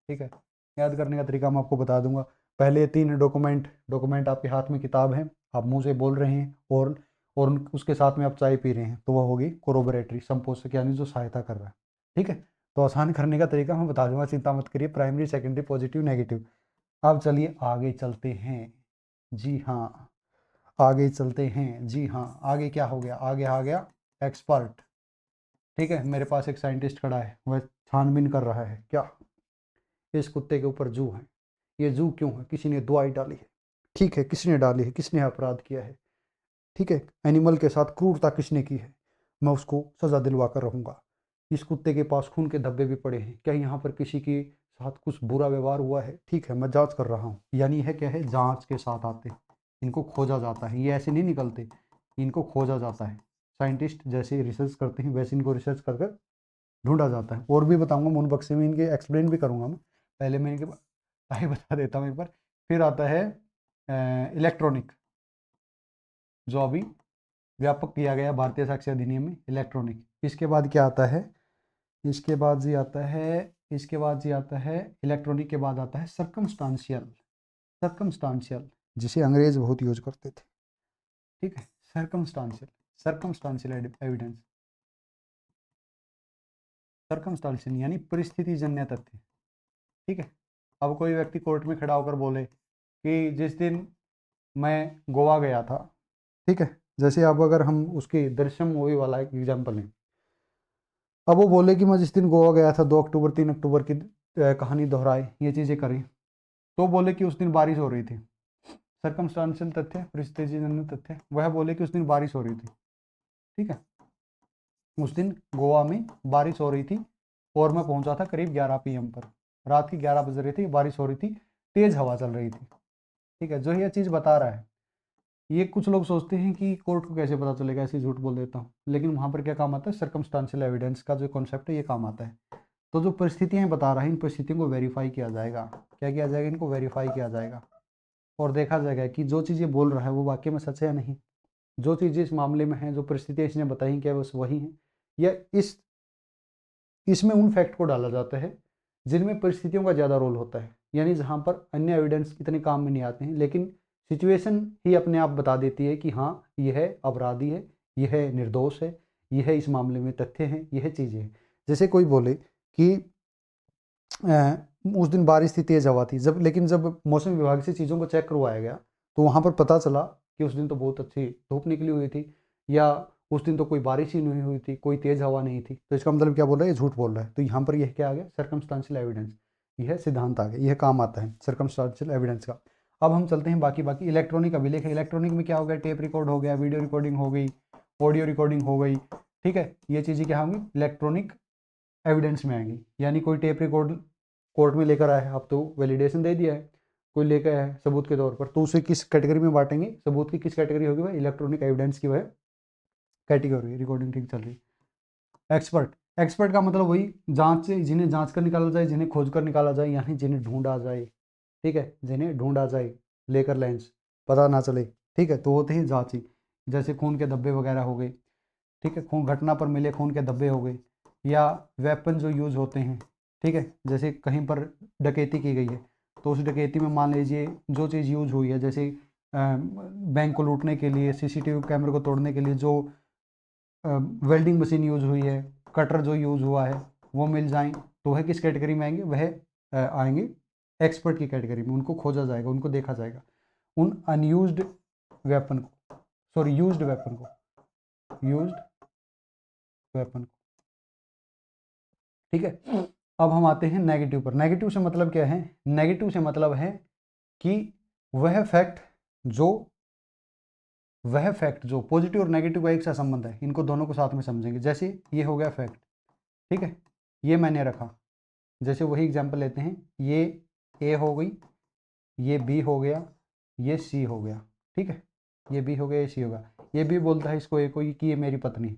ठीक है, याद करने का तरीका मैं आपको बता दूंगा। पहले तीन डॉक्यूमेंट आपके हाथ में किताब है, आप मुंह से बोल रहे हैं, और उसके साथ में आप चाय पी रहे हैं, तो वह होगी कोरोबरेटरी, संपोषक, यानी जो सहायता कर रहा है। ठीक है, तो आसान करने का तरीका मैं बता दूंगा, चिंता मत करिए। Primary, secondary, positive, negative. अब चलिए आगे चलते हैं। जी हाँ, आगे चलते हैं। जी हाँ, आगे क्या हो गया, आगे आ गया एक्सपर्ट। ठीक है, मेरे पास एक साइंटिस्ट खड़ा है, वह छानबीन कर रहा है क्या, इस कुत्ते के ऊपर जू है, ये जू क्यों है, किसी ने दवाई डाली है। ठीक है, किसने डाली है, किसने अपराध किया है। ठीक है, एनिमल के साथ क्रूरता किसने की है, मैं उसको सजा दिलवा कर रहूंगा। इस कुत्ते के पास खून के धब्बे भी पड़े हैं, क्या यहाँ पर किसी के साथ कुछ बुरा व्यवहार हुआ है। ठीक है, मैं जांच कर रहा हूँ। यानी यह क्या है, जांच के साथ आते हैं, इनको खोजा जाता है, ये ऐसे नहीं निकलते, इनको खोजा जाता है। साइंटिस्ट जैसे रिसर्च करते हैं वैसे इनको रिसर्च कर कर ढूंढा जाता है। और भी बताऊंगा, मून बक्से में इनके एक्सप्लेन भी करूंगा मैं, पहले मैं इनके पहले बता देता हूँ एक बार। फिर आता है इलेक्ट्रॉनिक, जो अभी व्यापक किया गया भारतीय साक्ष्य अधिनियम में, इलेक्ट्रॉनिक। इसके बाद क्या आता है, इसके बाद जी आता है, इसके बाद जी आता है इलेक्ट्रॉनिक के बाद आता है सर्कमस्टांशियल। सर्कमस्टांशियल जिसे अंग्रेज बहुत यूज करते थे। ठीक है, सर्कमस्टांशियल, सर्कमस्टांशियल एविडेंस। सर्कमस्टांशियल यानी परिस्थिति जन्य तथ्य। ठीक है, अब कोई व्यक्ति कोर्ट में खड़ा होकर बोले कि जिस दिन मैं गोवा गया था। ठीक है, जैसे अब अगर हम उसकी दृश्यम मूवी वाला एक एग्जाम्पल लें, अब वो बोले कि मैं जिस दिन गोवा गया था 2 अक्टूबर 3 अक्टूबर की कहानी दोहराए, ये चीज़ें करें, तो बोले कि उस दिन बारिश हो रही थी। सर्कमस्टांशियल तथ्य, परिस्थितिजन्य तथ्य, वह बोले कि उस दिन बारिश हो रही थी। ठीक है, उस दिन गोवा में बारिश हो रही थी और मैं पहुंचा था करीब 11 PM पर, रात की 11 बज रही थी, बारिश हो रही थी, तेज हवा चल रही थी। ठीक है, जो यह चीज़ बता रहा है, ये कुछ लोग सोचते हैं कि कोर्ट को कैसे पता चलेगा, ऐसे झूठ बोल देता हूँ, लेकिन वहां पर क्या काम आता है, सर्कमस्टांशियल एविडेंस का जो कॉन्सेप्ट है ये काम आता है। तो जो परिस्थितियां बता रहा है, इन परिस्थितियों को वेरीफाई किया जाएगा। क्या किया जाएगा, इनको वेरीफाई किया जाएगा और देखा जाएगा कि जो चीज़ ये बोल रहा है वो वाकई में सच है या नहीं। जो चीज़ें इस मामले में हैं, जो परिस्थितियाँ इसने बताई, क्या बस वही हैं, या इसमें उन फैक्ट को डाला जाता है जिनमें परिस्थितियों का ज़्यादा रोल होता है, यानी जहाँ पर अन्य एविडेंस इतने काम में नहीं आते हैं, लेकिन सिचुएशन ही अपने आप बता देती है कि हाँ यह अपराधी है, यह निर्दोष है, यह इस मामले में तथ्य हैं, यह चीज़ें हैं। जैसे कोई बोले कि उस दिन बारिश थी, तेज हवा थी, लेकिन जब मौसम विभाग से चीज़ों को चेक करवाया गया तो वहाँ पर पता चला कि उस दिन तो बहुत अच्छी धूप निकली हुई थी, या उस दिन तो कोई बारिश ही नहीं हुई थी, कोई तेज हवा नहीं थी। तो इसका मतलब क्या बोल रहा है, ये झूठ बोल रहा है। तो यहाँ पर यह क्या आ गया, सर्कमस्टांशियल एविडेंस, यह सिद्धांत आ गया, यह काम आता है सर्कमस्टांशियल एविडेंस का। अब हम चलते हैं बाकी इलेक्ट्रॉनिक अभिलेख है। इलेक्ट्रॉनिक में क्या हो गया, टेप रिकॉर्ड हो गया, वीडियो रिकॉर्डिंग हो गई, ऑडियो रिकॉर्डिंग हो गई। ठीक है, ये चीज़ें क्या होंगी, इलेक्ट्रॉनिक एविडेंस में आएंगी। यानी कोई टेप रिकॉर्ड कोर्ट में लेकर आया है, अब तो वैलिडेशन दे दिया है, कोई लेकर आया है सबूत के तौर पर, तो उसे किस कैटेगरी में बांटेंगे, सबूत की किस कैटेगरी होगी, वह इलेक्ट्रॉनिक एविडेंस की वह कैटेगरी। रिकॉर्डिंग ठीक चल रही। एक्सपर्ट, एक्सपर्ट का मतलब वही जांच से, जिन्हें जांच कर निकाला जाए, जिन्हें खोज कर निकाला जाए, यानी जिन्हें ढूंढा जाए। ठीक है, जिन्हें ढूंढा जाए, लेकर लेंस पता ना चले। ठीक है, तो होते हैं जांची, जैसे खून के धब्बे वगैरह हो गए। ठीक है, खून घटना पर मिले खून के धब्बे हो गए, या वेपन जो यूज होते हैं। ठीक है, जैसे कहीं पर डकैती की गई है, तो उस डकैती में मान लीजिए जो चीज़ यूज हुई है, जैसे बैंक को लूटने के लिए, CCTV कैमरे को तोड़ने के लिए जो वेल्डिंग मशीन यूज हुई है, कटर जो यूज हुआ है, वो मिल जाएं, तो वह किस कैटेगरी में आएंगे, वह आएंगे एक्सपर्ट की कैटेगरी में। उनको खोजा जाएगा, उनको देखा जाएगा, उन अनयूज्ड वेपन को, सॉरी यूज्ड वेपन को, यूज्ड वेपन को। ठीक है, अब हम आते हैं नेगेटिव पर। नेगेटिव से मतलब क्या है, नेगेटिव से मतलब है कि वह फैक्ट जो पॉजिटिव और नेगेटिव का एक सा संबंध है, इनको दोनों को साथ में समझेंगे। जैसे ये हो गया फैक्ट, ठीक है, ये मैंने रखा, जैसे वही एग्जांपल लेते हैं, ये ए हो गई, ये बी हो गया, ये सी हो गया। ठीक है, ये बी हो गया, ये सी होगा, ये भी बोलता है इसको ए को कि ये मेरी पत्नी,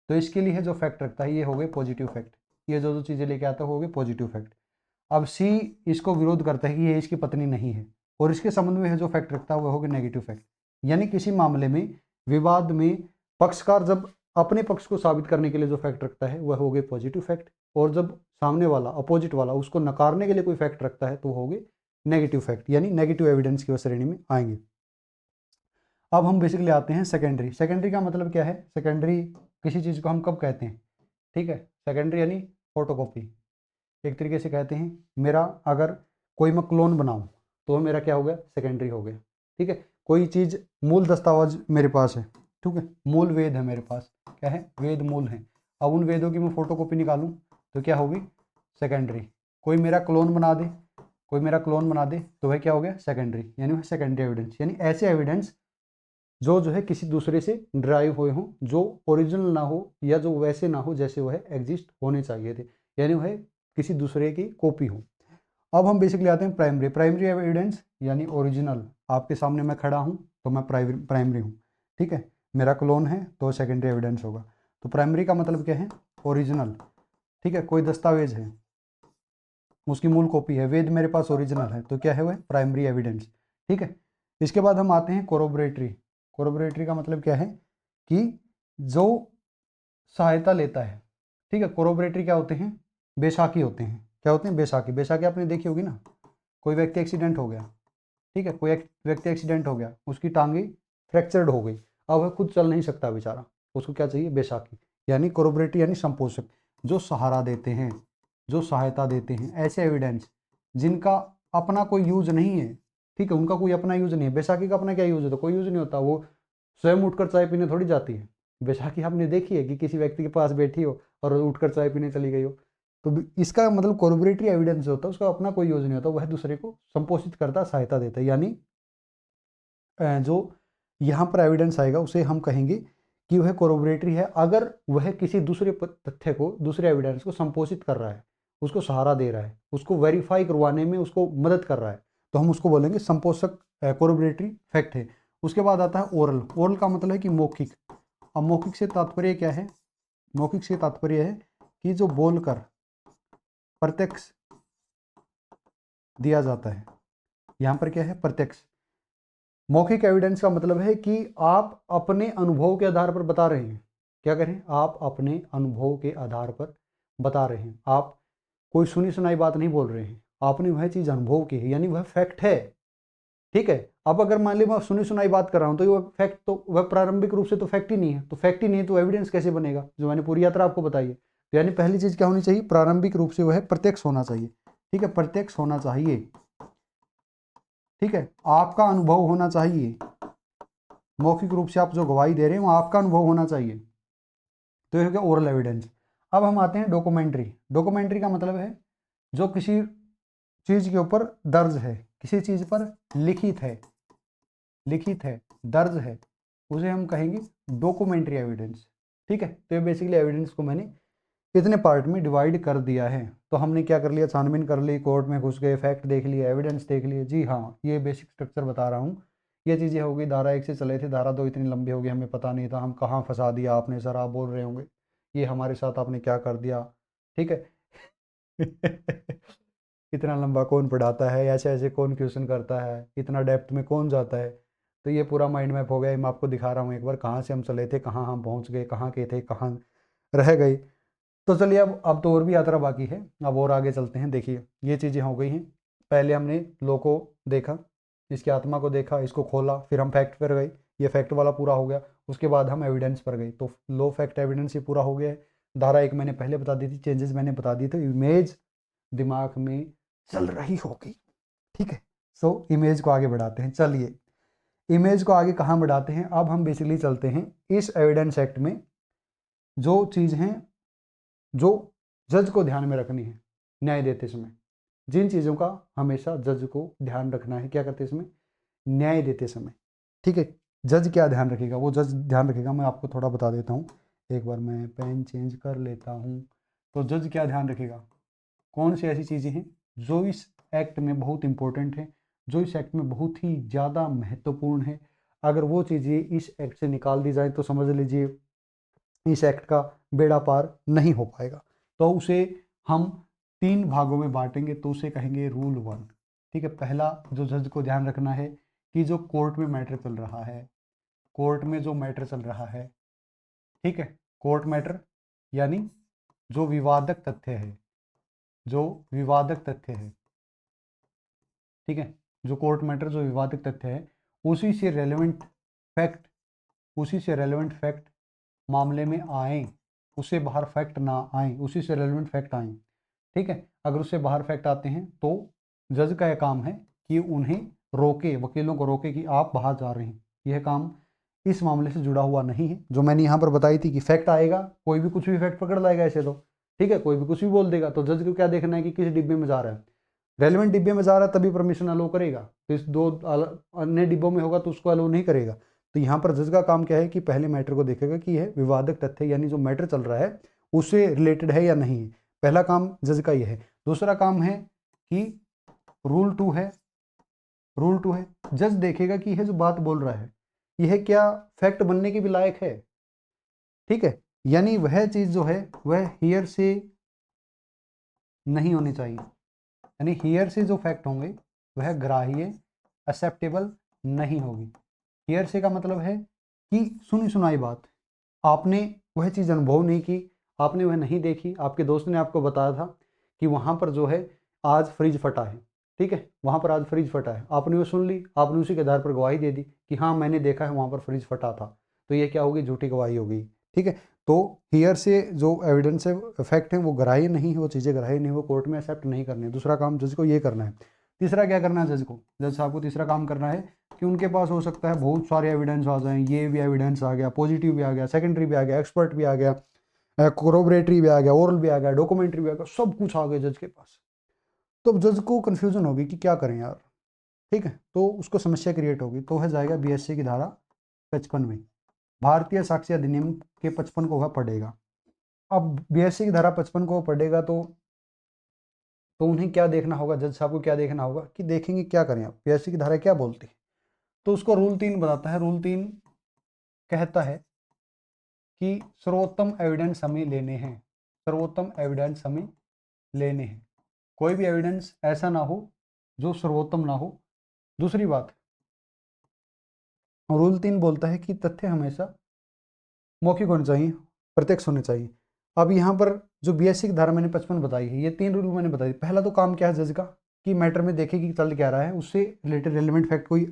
तो इसके लिए जो फैक्ट रखता है ये हो गए पॉजिटिव फैक्ट। ये जो चीज़ें लेके आता है हो गए पॉजिटिव फैक्ट। अब सी इसको विरोध करता है कि ये इसकी पत्नी नहीं है, और इसके संबंध में जो फैक्ट रखता है वह हो गया नेगेटिव फैक्ट। यानी किसी मामले में, विवाद में, पक्षकार जब अपने पक्ष को साबित करने के लिए जो फैक्ट रखता है वह हो गए पॉजिटिव फैक्ट, और जब सामने वाला अपोजिट वाला उसको नकारने के लिए कोई फैक्ट रखता है तो हो गए नेगेटिव फैक्ट, यानी नेगेटिव एविडेंस की श्रेणी में आएंगे। अब हम बेसिकली आते हैं सेकेंडरी। सेकेंडरी का मतलब क्या है, सेकेंडरी किसी चीज़ को हम कब कहते हैं, ठीक है, सेकेंडरी यानी फोटोकॉपी। एक तरीके से कहते हैं, मेरा अगर कोई मैं क्लोन बनाऊं तो वो मेरा क्या हो गया, सेकेंडरी हो गया। ठीक है, कोई चीज़ मूल दस्तावेज मेरे पास है, ठीक है, मूल वेद है मेरे पास, क्या है, वेद मूल है। अब उन वेदों की मैं फोटो कॉपी निकालूं तो क्या होगी, सेकेंडरी। कोई मेरा क्लोन बना दे, कोई मेरा क्लोन बना दे तो वह क्या हो गया, सेकेंडरी, यानी वह सेकेंडरी एविडेंस। यानी ऐसे एविडेंस जो है किसी दूसरे से ड्राइव हुए हों, जो ओरिजिनल ना हो या जो वैसे ना हो जैसे वह एग्जिस्ट होने चाहिए थे, यानी वह किसी दूसरे की कॉपी हो। अब हम बेसिकली आते हैं प्राइमरी। प्राइमरी एविडेंस यानी ओरिजिनल, आपके सामने मैं खड़ा हूँ तो मैं प्राइमरी हूँ, ठीक है, मेरा क्लोन है तो सेकेंडरी एविडेंस होगा। तो प्राइमरी का मतलब क्या है, ओरिजिनल, ठीक है, कोई दस्तावेज है उसकी मूल कॉपी है, वेद मेरे पास ओरिजिनल है, तो क्या है वह प्राइमरी एविडेंस। ठीक है, इसके बाद हम आते हैं कोरोबरेटरी। कोरोबरेटरी का मतलब क्या है कि जो सहायता लेता है, ठीक है। कोरोबरेटरी क्या होते हैं, बेसाखी होते हैं। क्या होते हैं, बेसाखी। बेसाखी आपने देखी होगी ना, कोई व्यक्ति एक्सीडेंट हो गया, ठीक है, कोई व्यक्ति एक्सीडेंट हो गया, उसकी टांगी फ्रैक्चर्ड हो गई, अब वह खुद चल नहीं सकता बेचारा, उसको क्या चाहिए, बेसाखी। यानी कोरोबरेटरी यानी संपोषक, जो सहारा देते हैं, जो सहायता देते हैं, ऐसे एविडेंस जिनका अपना कोई यूज नहीं है, ठीक है, उनका कोई अपना यूज नहीं है। बैसाखी का अपना क्या यूज होता है, कोई यूज नहीं होता, वो स्वयं उठकर चाय पीने थोड़ी जाती है। बैसाखी आपने देखी है कि किसी व्यक्ति के पास बैठी हो और उठकर चाय पीने चली गई हो। तो इसका मतलब कोरोबरेटरी एविडेंस जो होता है उसका अपना कोई यूज नहीं होता, वह दूसरे को संपोषित करता, सहायता देता है। यानी जो यहाँ पर एविडेंस आएगा उसे हम कहेंगे कि वह कोरोबरेटरी है, अगर वह किसी दूसरे तथ्य को, दूसरे एविडेंस को संपोषित कर रहा है, उसको सहारा दे रहा है, उसको वेरीफाई करवाने में उसको मदद कर रहा है, तो हम उसको बोलेंगे संपोषक, कोरोबरेटरी फैक्ट है। उसके बाद आता है ओरल। ओरल का मतलब है कि मौखिक। अब मौखिक से तात्पर्य क्या है, मौखिक से तात्पर्य है कि जो बोलकर प्रत्यक्ष दिया जाता है, यहाँ पर क्या है, प्रत्यक्ष। मौखिक एविडेंस का मतलब है कि आप अपने अनुभव के आधार पर बता रहे हैं, क्या करें, आप अपने अनुभव के आधार पर बता रहे हैं, आप कोई सुनी सुनाई बात नहीं बोल रहे हैं, आपने वह चीज़ अनुभव की है, यानी वह फैक्ट है। ठीक है, अब अगर मान ली मैं सुनी सुनाई बात कर रहा हूं तो वह फैक्ट, तो वह प्रारंभिक रूप से तो फैक्ट ही नहीं है, तो फैक्ट ही नहीं है तो एविडेंस कैसे बनेगा, जो मैंने पूरी यात्रा आपको बताई है। तो यानी पहली चीज़ क्या होनी चाहिए, प्रारंभिक रूप से वह प्रत्यक्ष होना चाहिए। ठीक है, प्रत्यक्ष होना चाहिए, ठीक है, आपका अनुभव होना चाहिए, मौखिक रूप से आप जो गवाही दे रहे हैं वो आपका अनुभव होना चाहिए, तो ये हो गया ओरल एविडेंस। अब हम आते हैं डॉक्यूमेंट्री। डॉक्यूमेंट्री का मतलब है जो किसी चीज़ के ऊपर दर्ज है, किसी चीज़ पर लिखित है, लिखित है, दर्ज है, उसे हम कहेंगे डॉक्यूमेंट्री एविडेंस। ठीक है, तो ये बेसिकली एविडेंस को मैंने इतने पार्ट में डिवाइड कर दिया है। तो हमने क्या कर लिया, छानबीन कर ली, कोर्ट में घुस गए, फैक्ट देख लिए, एविडेंस देख लिए। जी हाँ, ये बेसिक स्ट्रक्चर बता रहा हूँ, ये चीज़ें हो गई। धारा 1 से चले थे, धारा 2 इतनी लंबी हो गई, हमें पता नहीं था हम कहाँ फंसा दिया आपने सर, आप बोल रहे होंगे ये हमारे साथ आपने क्या कर दिया। ठीक है इतना लंबा कौन पढ़ाता है, ऐसे ऐसे कौन क्वेश्चन करता है, इतना डेप्थ में कौन जाता है। तो ये पूरा माइंड मैप हो गया, मैं आपको दिखा रहा हूँ एक बार, कहाँ से हम चले थे, कहाँ हम पहुँच गए, कहाँ के थे, कहाँ रह गई। तो चलिए, अब तो और भी यात्रा बाकी है, अब और आगे चलते हैं। देखिए, ये चीज़ें हो गई हैं, पहले हमने लो को देखा, इसकी आत्मा को देखा, इसको खोला, फिर हम फैक्ट पर गए, ये फैक्ट वाला पूरा हो गया। उसके बाद हम एविडेंस पर गए, तो लो फैक्ट एविडेंस ये पूरा हो गया है। धारा 1 मैंने पहले बता दी थी, चेंजेस मैंने बता दिए थे, इमेज दिमाग में चल रही होगी। ठीक है, सो इमेज को आगे बढ़ाते हैं। चलिए, इमेज को आगे कहाँ बढ़ाते हैं, अब हम बेसिकली चलते हैं इस एविडेंस एक्ट में जो चीज़ हैं जो जज को ध्यान में रखनी है न्याय देते समय, जिन चीज़ों का हमेशा जज को ध्यान रखना है, क्या करते समय, न्याय देते समय। ठीक है, जज क्या ध्यान रखेगा, वो जज ध्यान रखेगा, मैं आपको थोड़ा बता देता हूँ। एक बार मैं पेन चेंज कर लेता हूँ। तो जज क्या ध्यान रखेगा, कौन सी ऐसी चीज़ें हैं जो इस एक्ट में बहुत इंपॉर्टेंट है, जो इस एक्ट में बहुत ही ज़्यादा महत्वपूर्ण है। अगर वो चीज़ें इस एक्ट से निकाल दी जाए तो समझ लीजिए इस एक्ट का बेड़ा पार नहीं हो पाएगा। तो उसे हम 3 भागों में बांटेंगे, तो उसे कहेंगे रूल 1। ठीक है, पहला जो जज को ध्यान रखना है कि जो कोर्ट में मैटर चल रहा है, कोर्ट में जो मैटर चल रहा है, ठीक है, कोर्ट मैटर यानी जो विवादक तथ्य है, जो विवादक तथ्य है, ठीक है, जो कोर्ट मैटर जो विवादित तथ्य है, उसी से रेलेवेंट फैक्ट, उसी से रेलेवेंट फैक्ट मामले में आए, उससे बाहर फैक्ट ना आए, उसी से रेलेवेंट फैक्ट आए। ठीक है, अगर उससे बाहर फैक्ट आते हैं तो जज का यह काम है कि उन्हें रोके, वकीलों को रोके कि आप बाहर जा रहे हैं। यह काम इस मामले से जुड़ा हुआ नहीं है। जो मैंने यहाँ पर बताई थी कि फैक्ट आएगा, कोई भी कुछ भी फैक्ट पकड़ लाएगा ऐसे तो, ठीक है, कोई भी कुछ भी बोल देगा, तो जज को क्या देखना है कि किस डिब्बे में जा रहा है। रेलेवेंट डिब्बे में जा रहा है तभी परमिशन अलो करेगा, तो इस दो अन्य डिब्बों में होगा तो उसको अलो नहीं करेगा। तो यहाँ पर जज का काम क्या है कि पहले मैटर को देखेगा कि यह विवादक तथ्य यानी जो मैटर चल रहा है उससे रिलेटेड है या नहीं है। पहला काम जज का यह है। दूसरा काम है कि रूल 2 है, रूल 2 है, जज देखेगा कि यह जो बात बोल रहा है यह क्या फैक्ट बनने के भी लायक है, ठीक है, यानी वह चीज जो है वह हियर से नहीं होनी चाहिए, यानी हियर से जो फैक्ट होंगे वह ग्राह्य एक्सेप्टेबल नहीं होगी। हियर से का मतलब है कि सुनी सुनाई बात, आपने वह चीज़ अनुभव नहीं की, आपने वह नहीं देखी, आपके दोस्त ने आपको बताया था कि वहाँ पर जो है आज फ्रिज फटा है, ठीक है, वहाँ पर आज फ्रिज फटा है, आपने वो सुन ली, आपने उसी के आधार पर गवाही दे दी कि हाँ मैंने देखा है वहाँ पर फ्रिज फटा था, तो ये क्या होगी, झूठी गवाही हो गई, ठीक है। तो हियर से जो एविडेंस है, फैक्ट है, वो ग्राह्य नहीं है, वो चीज़ें ग्राह्य नहीं, वो कोर्ट में एक्सेप्ट नहीं करनी है। दूसरा काम जज को ये करना है। तीसरा क्या करना है जज को, जज साहब को तीसरा काम करना है कि उनके पास हो सकता है बहुत सारे एविडेंस आ जाएं, ये भी एविडेंस आ गया, पॉजिटिव भी आ गया, सेकेंडरी भी आ गया, एक्सपर्ट भी आ गया, कोरोबरेटरी भी आ गया, ओरल भी आ गया, डॉक्यूमेंट्री भी आ गया, सब कुछ आ गया जज के पास। तो अब जज को कन्फ्यूजन होगी कि क्या करें यार, ठीक है, तो उसको समस्या क्रिएट होगी, तो वह जाएगा बीएससी की धारा 55 में, भारतीय साक्ष्य अधिनियम के 55 को वह पढ़ेगा। अब बीएससी की धारा 55 को पढ़ेगा तो उन्हें क्या देखना होगा, जज साहब को क्या देखना होगा कि देखेंगे क्या करें आप, बीएससी की धारा क्या बोलती है। तो उसको रूल 3 बताता है। रूल 3 कहता है कि सर्वोत्तम एविडेंस हमें लेने हैं, सर्वोत्तम एविडेंस हमें लेने हैं, कोई भी एविडेंस ऐसा ना हो जो सर्वोत्तम ना हो। दूसरी बात, रूल 3 बोलता है कि तथ्य हमेशा मौखिक होने चाहिए, प्रत्यक्ष होने चाहिए। अब यहाँ पर जो बीएससी की धारा मैंने 55 बताई है, ये 3 रूल मैंने बताई। पहला तो काम क्या है जज का कि मैटर में देखे कि चल क्या रहा है, उससे रिलेटेड रेलिवेंट फैक्ट कोई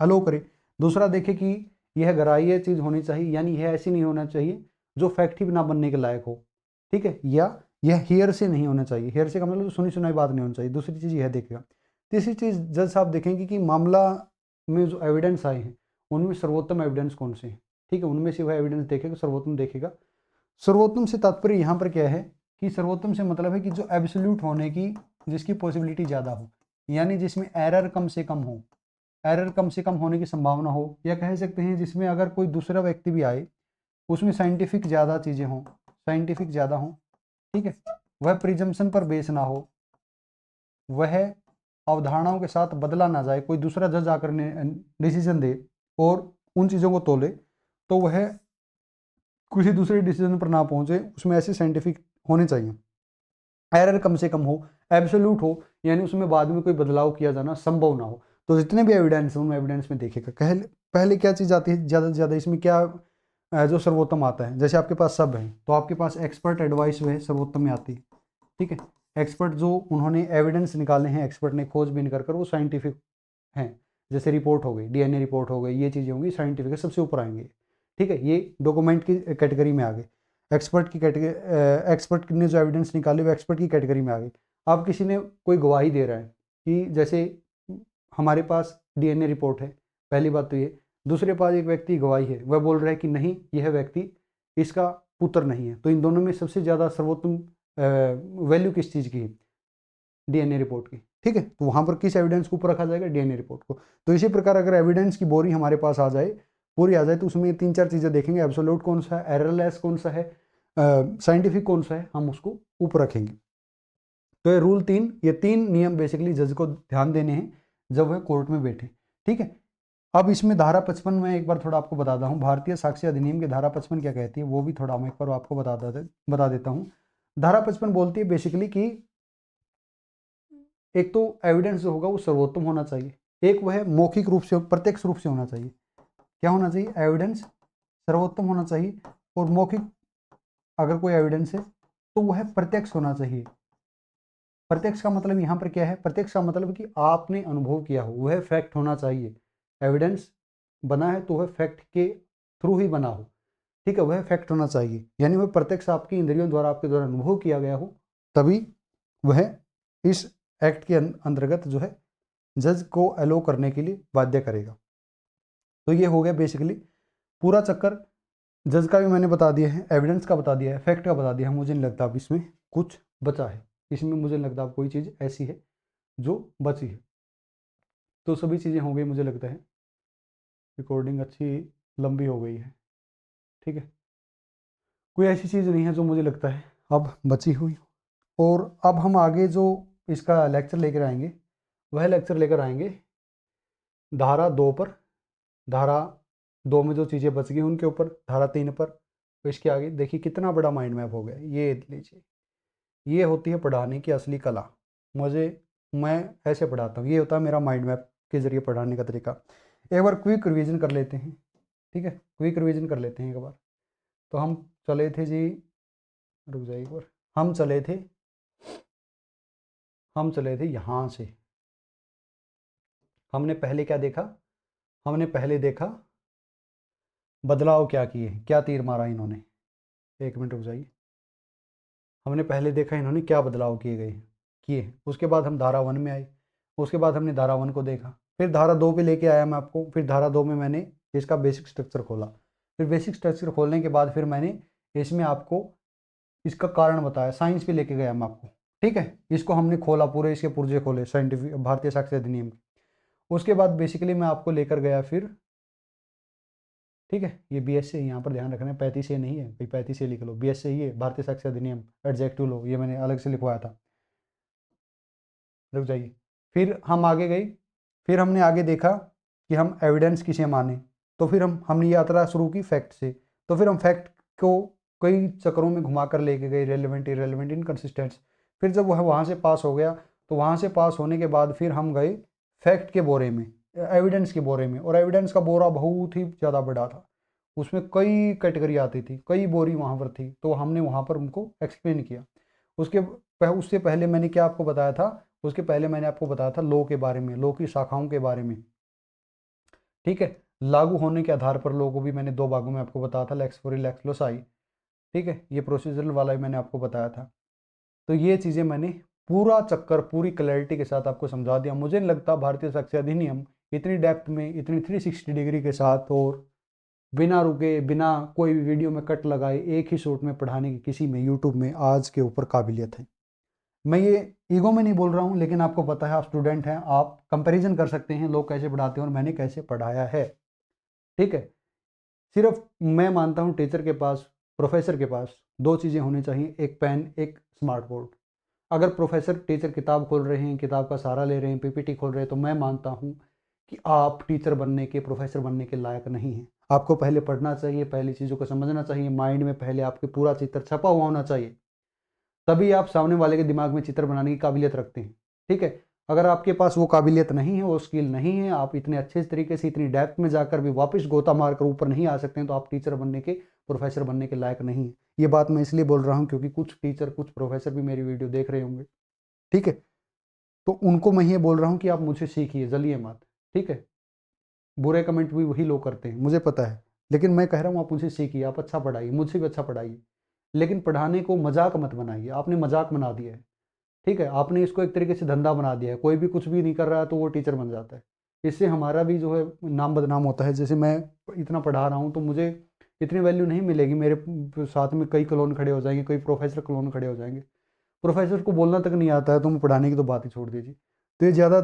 अलो करे। दूसरा देखे कि यह ग्राह्य चीज़ होनी चाहिए, यानी यह ऐसी नहीं होना चाहिए जो फैक्ट ही ना बनने के लायक हो, ठीक है, या यह हेयर से नहीं होना चाहिए, हेयर से का मतलब सुनी सुनाई बात नहीं होनी चाहिए। दूसरी चीज़ यह देखेगा। तीसरी चीज़ जज साहब देखेंगे कि मामला में जो एविडेंस आए हैं उनमें सर्वोत्तम एविडेंस कौन से हैं, ठीक है, उनमें से वह एविडेंस देखेगा, सर्वोत्तम देखेगा। सर्वोत्तम से तात्पर्य यहाँ पर क्या है कि सर्वोत्तम से मतलब है कि जो एब्सोल्यूट होने की, जिसकी पॉसिबिलिटी ज़्यादा हो, यानी जिसमें एरर कम से कम हो, एरर कम से कम होने की संभावना हो, या कह सकते हैं जिसमें अगर कोई दूसरा व्यक्ति भी आए उसमें साइंटिफिक ज़्यादा चीज़ें हों, साइंटिफिक ज़्यादा हों, ठीक है, वह प्रिजम्पशन पर बेस ना हो, वह अवधारणाओं के साथ बदला ना जाए, कोई दूसरा जज आकर डिसीजन दे और उन चीज़ों को तोले तो वह किसी दूसरे डिसीजन पर ना पहुंचे, उसमें ऐसे साइंटिफिक होने चाहिए। एरर कम से कम हो, एब्सोल्यूट हो, यानी उसमें बाद में कोई बदलाव किया जाना संभव ना हो। तो जितने भी एविडेंस हैं उन एविडेंस में देखेगा। पहले क्या चीज़ आती है ज़्यादा से ज़्यादा, इसमें क्या जो सर्वोत्तम आता है, जैसे आपके पास सब है तो आपके पास एक्सपर्ट एडवाइस वह सर्वोत्तम में आती है, ठीक है। एक्सपर्ट जो उन्होंने एविडेंस निकाले हैं, एक्सपर्ट ने खोजबीन कर वो साइंटिफिक हैं, जैसे रिपोर्ट हो गई, डीएनए रिपोर्ट हो गई, ये चीज़ें होंगी साइंटिफिक, सबसे ऊपर आएंगे, ठीक है, ये डॉक्यूमेंट की कैटेगरी में आ गए। एक्सपर्ट की कैटेगरी, एक्सपर्ट ने जो एविडेंस निकाले वो एक्सपर्ट की कैटेगरी में आ गई। अब किसी ने कोई गवाही दे रहा है कि जैसे हमारे पास डीएनए रिपोर्ट है, पहली बात तो ये, दूसरे पास एक व्यक्ति गवाही है, वह बोल रहा है कि नहीं यह व्यक्ति इसका पुत्र नहीं है, तो इन दोनों में सबसे ज़्यादा सर्वोत्तम वैल्यू किस चीज़ की है, डीएनए रिपोर्ट की, ठीक है। तो वहाँ पर किस एविडेंस को ऊपर रखा जाएगा, डीएनए रिपोर्ट को। तो इसी प्रकार अगर एविडेंस की बोरी हमारे पास आ जाए, पूरी आ जाए, तो उसमें 3-4 चीज़ें देखेंगे, एब्सोल्यूट कौन सा है, एररलेस कौन सा है, साइंटिफिक कौन सा है, हम उसको ऊपर रखेंगे। तो ये रूल 3, ये 3 नियम बेसिकली जज को ध्यान देने हैं जब वह कोर्ट में बैठे, ठीक है। अब इसमें धारा 55 में एक बार थोड़ा आपको बताता हूँ, भारतीय साक्ष्य अधिनियम की धारा 55 क्या कहती है वो भी थोड़ा मैं एक बार आपको बता देता हूँ। धारा 55 बोलती है बेसिकली कि एक तो एविडेंस जो होगा वो सर्वोत्तम होना चाहिए, एक वह मौखिक रूप से, प्रत्यक्ष रूप से होना चाहिए। क्या होना चाहिए, एविडेंस सर्वोत्तम होना चाहिए, और मौखिक अगर कोई एविडेंस है तो वह प्रत्यक्ष होना चाहिए। प्रत्यक्ष का मतलब यहाँ पर क्या है, प्रत्यक्ष का मतलब कि आपने अनुभव किया हो, वह फैक्ट होना चाहिए। एविडेंस बना है तो वह फैक्ट के थ्रू ही बना हो, ठीक है, वह फैक्ट होना चाहिए, यानी वह प्रत्यक्ष आपकी इंद्रियों द्वारा, आपके द्वारा अनुभव किया गया हो, तभी वह इस एक्ट के अंतर्गत जो है जज को अलो करने के लिए बाध्य करेगा। तो ये हो गया बेसिकली पूरा चक्कर। जज का भी मैंने बता दिया है, एविडेंस का बता दिया है, फैक्ट का बता दिया है। मुझे नहीं लगता अब इसमें कुछ बचा है, इसमें मुझे नहीं लगता अब कोई चीज़ ऐसी है जो बची है। तो सभी चीज़ें हो गई, मुझे लगता है रिकॉर्डिंग अच्छी लंबी हो गई है, ठीक है। कोई ऐसी चीज़ नहीं है जो मुझे लगता है अब बची हुई। और अब हम आगे जो इसका लेक्चर लेकर आएंगे, वह लेक्चर लेकर आएंगे धारा 2 पर। धारा 2 में जो चीज़ें बच गई उनके ऊपर, धारा 3 पर। तो इसके आगे देखिए कितना बड़ा माइंड मैप हो गया। ये लीजिए, ये होती है पढ़ाने की असली कला। मैं ऐसे पढ़ाता हूँ, ये होता है मेरा माइंड मैप के ज़रिए पढ़ाने का तरीका। एक बार क्विक रिवीजन कर लेते हैं, ठीक है, क्विक रिवीजन कर लेते हैं एक बार। तो हम चले थे जी, रुक जाइए एक बार, हम चले थे यहाँ से। हमने पहले क्या देखा? हमने पहले देखा बदलाव क्या किए, क्या तीर मारा इन्होंने। एक मिनट रुक जाइए। हमने पहले देखा इन्होंने क्या बदलाव किए। उसके बाद हम धारा 1 में आए, उसके बाद हमने धारा 1 को देखा, फिर धारा 2 पे लेके आया मैं आपको। फिर धारा 2 में मैंने इसका बेसिक स्ट्रक्चर खोला। फिर बेसिक स्ट्रक्चर खोलने के बाद फिर मैंने इसमें आपको इसका कारण बताया, साइंस पे लेके गया मैं आपको, ठीक है। इसको हमने खोला, पूरे इसके पुर्जे खोले साइंटिफिक भारतीय साक्ष्य अधिनियम के। उसके बाद बेसिकली मैं आपको लेकर गया फिर, ठीक है, ये BS से यहाँ पर ध्यान रखना है, 35 से नहीं है भाई, 35 से लिख लो, BS से ही है, भारतीय साक्ष्य अधिनियम एडजेक्टिव लो, ये मैंने अलग से लिखवाया था। रुक जाइए, फिर हम आगे गए, फिर हमने आगे देखा कि हम एविडेंस किसे माने। तो फिर हमने यात्रा शुरू की फैक्ट से। तो फिर हम फैक्ट को कई चक्रों में घुमा कर लेके गए, रेलिवेंट, इरेलीवेंट, इनकंसिस्टेंट। फिर जब वह वहाँ से पास हो गया, तो वहाँ से पास होने के बाद फिर हम गए फैक्ट के बोरे में, एविडेंस के बोरे में। और एविडेंस का बोरा बहुत ही ज़्यादा बड़ा था, उसमें कई कैटेगरी आती थी, कई बोरी वहाँ पर थी। तो हमने वहाँ पर उनको एक्सप्लेन किया। उससे पहले मैंने क्या आपको बताया था? उसके पहले मैंने आपको बताया था लॉ के बारे में, लॉ की शाखाओं के बारे में, ठीक है। लागू होने के आधार पर लॉ को भी मैंने 2 भागों में आपको बताया था, लेक्स फॉरी, लेक्स लोसाई, ठीक है। ये प्रोसीजरल वाला भी मैंने आपको बताया था। तो ये चीज़ें मैंने पूरा चक्कर पूरी क्लैरिटी के साथ आपको समझा दिया। मुझे नहीं लगता भारतीय साक्ष्य अधिनियम इतनी डेप्थ में, इतनी 360 डिग्री के साथ और बिना रुके, बिना कोई भी वीडियो में कट लगाए, एक ही शॉट में पढ़ाने की किसी में यूट्यूब में आज के ऊपर काबिलियत है। मैं ये ईगो में नहीं बोल रहा हूँ, लेकिन आपको पता है, आप स्टूडेंट हैं, आप कंपैरिजन कर सकते हैं लोग कैसे पढ़ाते हैं और मैंने कैसे पढ़ाया है, ठीक है। सिर्फ मैं मानता हूँ टीचर के पास, प्रोफेसर के पास 2 चीज़ें होनी चाहिए, एक पेन, एक स्मार्ट बोर्ड। अगर प्रोफेसर टीचर किताब खोल रहे हैं, किताब का सहारा ले रहे हैं, PPT खोल रहे हैं, तो मैं मानता हूँ कि आप टीचर बनने के, प्रोफेसर बनने के लायक नहीं हैं। आपको पहले पढ़ना चाहिए, पहली चीज़ों को समझना चाहिए, माइंड में पहले आपके पूरा चित्र छपा हुआ होना चाहिए, तभी आप सामने वाले के दिमाग में चित्र बनाने की काबिलियत रखते हैं, ठीक है। अगर आपके पास वो काबिलियत नहीं है, वो स्किल नहीं है, आप इतने अच्छे तरीके से इतनी डेप्थ में जाकर भी वापस गोता मारकर ऊपर नहीं आ सकते हैं, तो आप टीचर बनने के, प्रोफेसर बनने के लायक नहीं है। ये बात मैं इसलिए बोल रहा हूँ क्योंकि कुछ टीचर, कुछ प्रोफेसर भी मेरी वीडियो देख रहे होंगे, ठीक है। तो उनको मैं ये बोल रहा हूँ कि आप मुझसे सीखिए, जलिए मत, ठीक है। बुरे कमेंट भी वही लोग करते हैं, मुझे पता है, लेकिन मैं कह रहा हूँ आप मुझसे सीखिए, आप अच्छा पढ़ाइए, मुझसे भी अच्छा पढ़ाइए, लेकिन पढ़ाने को मजाक मत बनाइए। आपने मजाक बना दिया है, ठीक है। आपने इसको एक तरीके से धंधा बना दिया है, कोई भी कुछ भी नहीं कर रहा है तो वो टीचर बन जाता है। इससे हमारा भी जो है नाम बदनाम होता है। जैसे मैं इतना पढ़ा रहा हूँ तो मुझे इतनी वैल्यू नहीं मिलेगी, मेरे साथ में कई क्लोन खड़े हो जाएंगे, कई प्रोफेसर क्लोन खड़े हो जाएंगे। प्रोफेसर को बोलना तक नहीं आता है तो मैं पढ़ाने की तो बात ही छोड़ दीजिए। तो ये ज़्यादा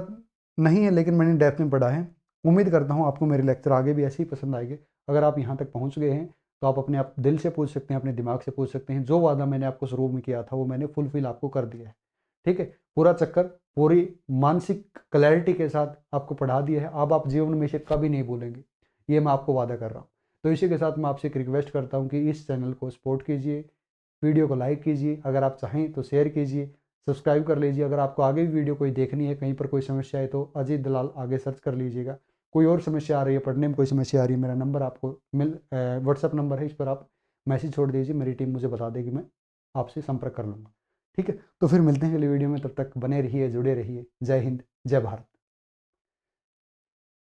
नहीं है, लेकिन मैंने डेप्थ में पढ़ा है। उम्मीद करता हूँ आपको मेरे लेक्चर आगे भी ऐसे ही पसंद आएंगे। अगर आप यहाँ तक पहुँच गए हैं तो आप अपने आप दिल से पूछ सकते हैं, अपने दिमाग से पूछ सकते हैं, जो वादा मैंने आपको शुरू में किया था वो मैंने फुलफिल आपको कर दिया है, ठीक है। पूरा चक्कर पूरी मानसिक क्लैरिटी के साथ आपको पढ़ा दिया है। अब आप जीवन में इसे कभी नहीं भूलेंगे, ये मैं आपको वादा कर रहा हूँ। तो इसी के साथ मैं आपसे एक रिक्वेस्ट करता हूँ कि इस चैनल को सपोर्ट कीजिए, वीडियो को लाइक कीजिए, अगर आप चाहें तो शेयर कीजिए, सब्सक्राइब कर लीजिए। अगर आपको आगे भी वीडियो कोई देखनी है, कहीं पर कोई समस्या है तो अजीत दलाल आगे सर्च कर लीजिएगा। कोई और समस्या आ रही है, पढ़ने में कोई समस्या आ रही है, मेरा नंबर आपको व्हाट्सअप नंबर है, इस पर आप मैसेज छोड़ दीजिए, मेरी टीम मुझे बता देगी, मैं आपसे संपर्क कर लूँगा, ठीक है। तो फिर मिलते हैं अगली वीडियो में, तब तक बने रहिए, जुड़े रहिए। जय हिंद, जय भारत।